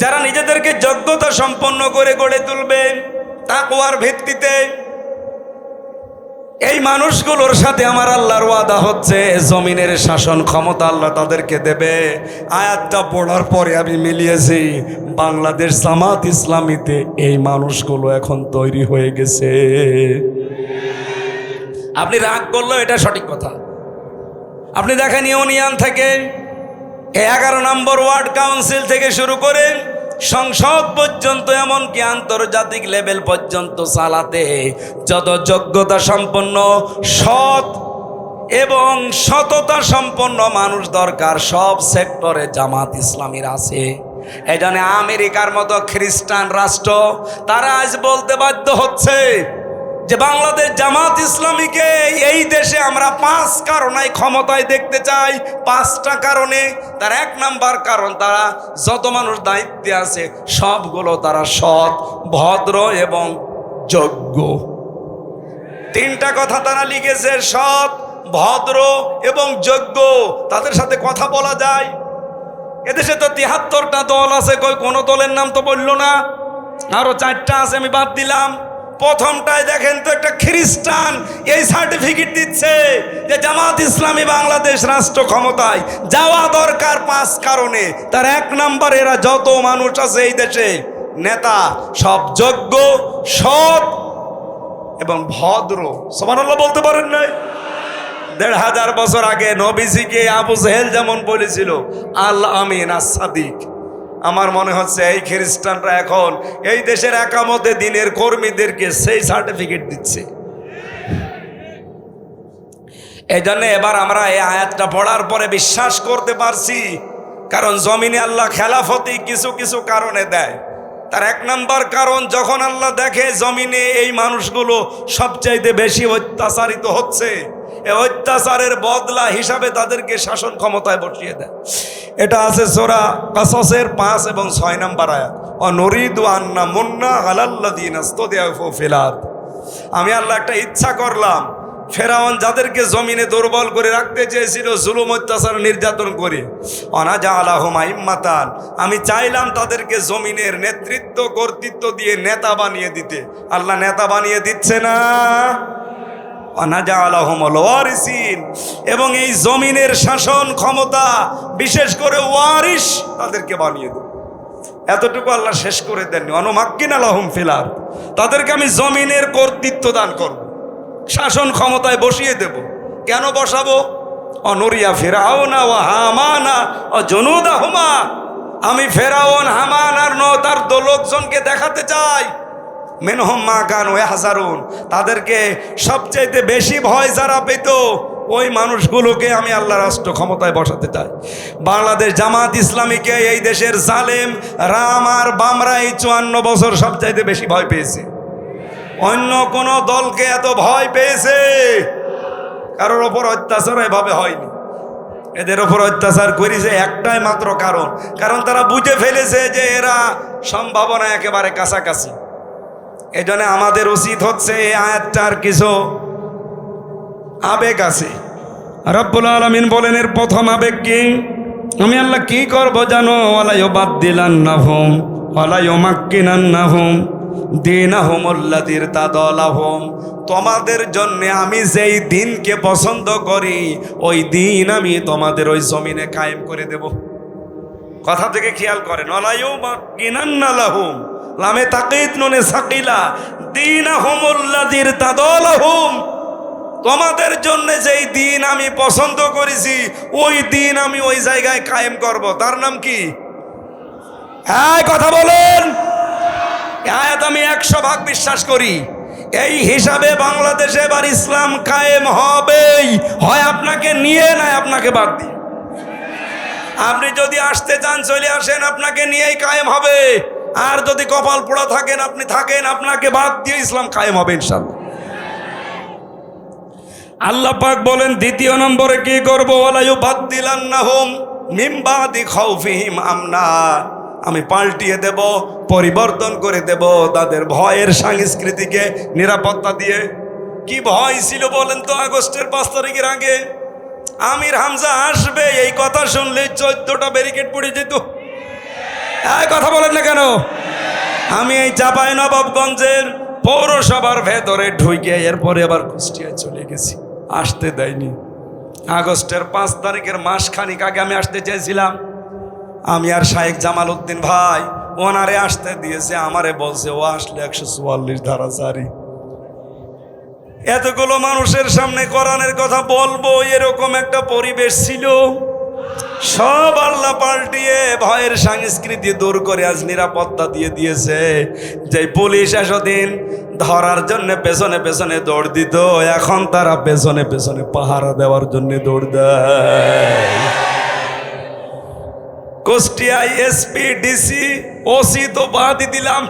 যারা নিজেদেরকে যোগ্যতা সম্পন্ন করে গড়ে তুলবে তাকওয়ার ভিত্তিতে, এই মানুষগুলোর সাথে আমার আল্লাহর ওয়াদা হচ্ছে জমিনের শাসন ক্ষমতা আল্লাহ তাদেরকে দেবে। আয়াতটা পড়ার পরে আমি মিলিয়েছি, বাংলাদেশ জামাত ইসলামীতে এই মানুষগুলো এখন তৈরি হয়ে গেছে। আপনি রাগ করলেও এটা সঠিক কথা। আপনি দেখেন ইউনিয়ন থেকে 11 নম্বর ওয়ার্ড কাউন্সিল থেকে শুরু করে সংসদ পর্যন্ত, এমনকি আন্তর্জাতিক লেভেল পর্যন্ত চালাতে যত যোগ্যতা সম্পন্ন, সৎ এবং সততা সম্পন্ন মানুষ দরকার, সব সেক্টরে জামাত ইসলামীর আছে। এই জন্য আমেরিকার মতো খ্রিস্টান রাষ্ট্র তারা আজ বলতে বাধ্য হচ্ছে যে বাংলাদেশ জামাত ইসলামীকে এই দেশে আমরা 5 কারণে ক্ষমতায় দেখতে চাই। 5টা কারণে। তার 1 নাম্বার কারণ, তারা যত মানুষ দায়িত্বে আছে সবগুলো তারা সৎ, ভদ্র এবং যোগ্য। 3টা কথা তারা লিখেছে, সৎ, ভদ্র এবং যোগ্য। তাদের সাথে কথা বলা যায়। এদেশে তো 73টা দল আছে, কোনো দলের নাম তো বললো না। আরো 4টা আছে, আমি বাদ দিলাম। প্রথমটায় দেখেন তো, একটা খ্রিস্টান এই সার্টিফিকেট দিচ্ছে যে জামাত ইসলামী বাংলাদেশ রাষ্ট্র ক্ষমতায় যাওয়া দরকার 5 কারণে। তার 1 নাম্বার, এরা যত মানুষ আছে এই দেশে নেতা সব যোগ্য, সৎ এবং ভদ্র। সুবহানাল্লাহ বলতে পারেন নাই? 1500 বছর আগে নবীজিকে আবু জেহেল যেমন বলেছিল আল আমিন আস সাদিক, আমার মনে হচ্ছে এই খ্রিস্টানরা এখন এই দেশের একামতে দিনের কর্মীদেরকে সেই সার্টিফিকেট দিচ্ছে। এই জন্য এবার আমরা এই আয়াতটা পড়ার পরে বিশ্বাস করতে পারছি, কারণ জমিনে আল্লাহ খেলাফতি কিছু কিছু কারণে দেয়। তার 1 নাম্বার কারণ, যখন আল্লাহ দেখে জমিনে এই মানুষগুলো সবচাইতে বেশি অত্যাচারিত হচ্ছে, এই অত্যাচারের বদলা হিসাবে তাদেরকে শাসন ক্ষমতায় বসিয়ে দেয়। এটা আছে সূরা কাসাসের 5 এবং 6 নাম্বার আয়াত। অনরিদু আন্না মুন্না আলাল্লাযিনা ইসতাদআফু ফিল আরদ। আমি আল্লাহ একটা ইচ্ছা করলাম, ফেরাউন যাদেরকে জমিনে দুর্বল করে রাখতে চেয়েছিল জুলুম, অত্যাচার, নির্যাতন করে, অনাজালাহুম আইম্মাতান, আমি চাইলাম তাদেরকে জমিনের নেতৃত্ব, কর্তৃত্ব দিয়ে নেতা বানিয়ে দিতে। আল্লাহ নেতা বানিয়ে দিচ্ছে না। অনাজালাহুমুল ওয়ারিসিন, এবং এই জমিনের শাসন ক্ষমতা, বিশেষ করে ওয়ারিস, তাদেরকে বানিয়ে দেব। এতটুকু আল্লাহ শেষ করে দেননি। অনুমাক্কিনা লাহুম ফিল আরদ, তাদেরকে আমি জমিনের কর্তৃত্ব দান করব, শাসন ক্ষমতায় বসিয়ে দেব। কেন বসাবো? অনুরিয়া ফিরাউনা ওয়া হামানা ও জুনুদাহুমা, আমি ফেরাউন, হামান আর তার লোকজনকে দেখাতে চাই মিনহুম মা কানু ইয়াহজারুন, তাদেরকে সবচাইতে বেশি ভয় যারা পেত ওই মানুষগুলোকে আমি আল্লাহ রাষ্ট্র ক্ষমতায় বসাতে চাই। বাংলাদেশ জামাত ইসলামীকে এই দেশের জালেম রাম আর বামরা এই 54 বছর সবচাইতে বেশি ভয় পেয়েছে। অন্য কোন দলকে এত ভয় পেয়েছে? কারোর ওপর অত্যাচার এভাবে হয়নি। এদের ওপর অত্যাচার করেছে একটাই মাত্র কারণ তারা বুঝে ফেলেছে যে এরা সম্ভাবনা একেবারে কাছাকাছি। এই জন্য আমাদের উচিত হচ্ছে এই আয়াতটার কিছু আবেগ আছে। রব্বুল আলামিন বলেন, এর প্রথম আবেগ কি? আমি আল্লাহ কি করবো জানো? ওয়ালা ইউবাদদিলান্নাহুম ওয়ালা ইউমাক্কিনান্নাহুম দীনাহুমুল্লাযী ইরতাদা লাহুম, তোমাদের জন্য আমি যেই দিনকে পছন্দ করি ওই দিন আমি তোমাদের ওই জমিনে কায়েম করে দেব। কথা থেকে খেয়াল করেন, ওয়ালা ইউমাক্কিনান্না লাহুম, লামে তাকিদ নুনে সাকিলা, দীনাহুমুল্লাযী ইরতাদা লাহুম, তোমাদের জন্য যেই দিন আমি পছন্দ করেছি ওই দিন আমি ওই জায়গায় কায়েম করব। তার নাম কি? হ্যাঁ, কথা বলেন। আয়াত আমি 100 ভাগ বিশ্বাস করি। এই হিসাবে বাংলাদেশে এবার ইসলাম কায়েম হবেই, হয় আপনাকে নিয়ে নয় আপনাকে বাদ দিয়ে। আপনি যদি আসতে চান চলে আসেন, আপনাকে নিয়েই কায়েম হবে। আর যদি কপাল পোড়া থাকেন, আপনি থাকেন, আপনাকে বাদ দিয়ে ইসলাম কায়েম হবে ইনশাআল্লাহ। আল্লাহ পাক বলেন দ্বিতীয় নম্বরে কি করবো? ওয়ালা ইউবাদদিলান্নাহুম মিন বাদি খাউফিহিম আমনা, আমি পাল্টিয়ে দেব, পরিবর্তন করে দেব তাদের ভয়ের সংস্কৃতিকে নিরাপত্তা দিয়ে। কি ভয় ছিল বলেন তো? আগস্টের 5 তারিখের আগে আমির হামজা আসবে এই কথা শুনলে 14টা ব্যারিকেড পড়ে যেত। কথা বলেন না কেন? আমি এই চাঁপাইনবাবগঞ্জের পৌরসভার ভেতরে ঢুকে এরপরে আবার কুষ্টিয়ায় চলে গেছি, আসতে দেয়নি। আগস্টের 5 তারিখের মাসখানিক আগে আমি আসতে চেয়েছিলাম, আমি আর শাহেক জামাল উদ্দিন ভাই ওনারে আসতে দিয়েছে, আমারে বলছে ও আসলে 144 ধারা জারি। এতগুলো মানুষের সামনে কোরআনের কথা বলবো এরকম একটা পরিবেশ ছিল, সব আল্লাহ পাল্টিয়ে ভয়ের সংস্কৃতি দূর করে আজ নিরাপত্তা দিয়ে দিয়েছে। যে পুলিশ এতদিন ধরার জন্য পেছনে পেছনে দৌড় দিত, এখন তারা পেছনে পেছনে পাহারা দেওয়ার জন্য দৌড় দেয়। কুষ্টিয়ায় এসপি, ডিসি, ওসি তো বাদই দিলাম,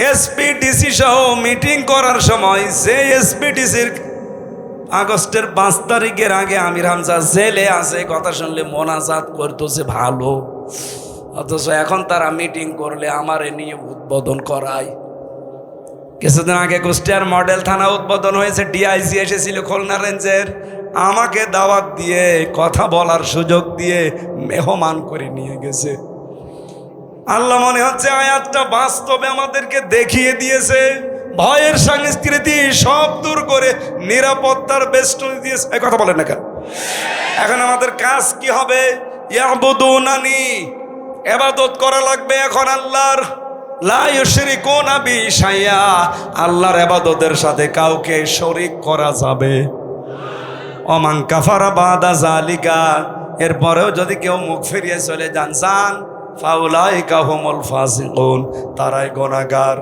এসপিডিসি সহ মিটিং করার সময় যে এসপিডিসির আগস্টের 5 তারিখের আগে আমির হামজা জেলে আছে, কথা শুনলে মোনাজাত করতেছে ভালো, অথচ এখন তারা মিটিং করলে আমারে নিয়ে উদ্বোধন করায়। কিছুদিন আগে কুষ্টিয়ার মডেল থানা উদ্বোধন হয়েছে, ডিআইজি এসেছিল খুলনা রেঞ্জের, আমাকে দাওয়াত দিয়ে কথা বলার সুযোগ দিয়ে মেহমান করে নিয়ে গেছে। আল্লাহ মনে হচ্ছে আয়াতটা বাস্তবে আমাদেরকে দেখিয়ে দিয়েছে, ভয়ের সংস্কৃতি সব দূর করে নিরাপত্তার বেষ্টনী দিয়েছে। এই কথা বলেন না কেন? এখন আমাদের কাজ কি হবে? ইয়াবুদুনানি, ইবাদত করা লাগবে এখন আল্লাহর। লা ইউশরিকুনা বি শাইআ, আল্লাহর ইবাদতের সাথে কাউকে শরীক করা যাবে। ওমান কাফারা বাদা যালিকা, এরপরেও যদি কেউ মুখ ফিরিয়ে চলে যান ফাউলাইকা হুমুল ফাসিকুন, তারাই গুনাহগার,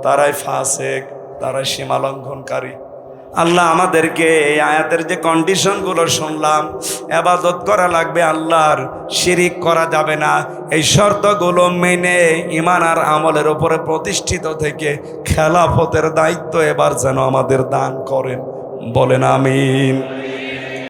তারাই ফাসিক, তারাই সীমা লঙ্ঘনকারী। আল্লাহ আমাদেরকে এই আয়াতের যে কন্ডিশনগুলো শুনলাম, ইবাদত করা লাগবে আল্লাহর, শিরিক করা যাবে না, এই শর্তগুলো মেনে ঈমান আর আমলের উপরে প্রতিষ্ঠিত থেকে খেলাফতের দায়িত্ব এবার যেন আমাদের দান করেন, বলেন আমিন।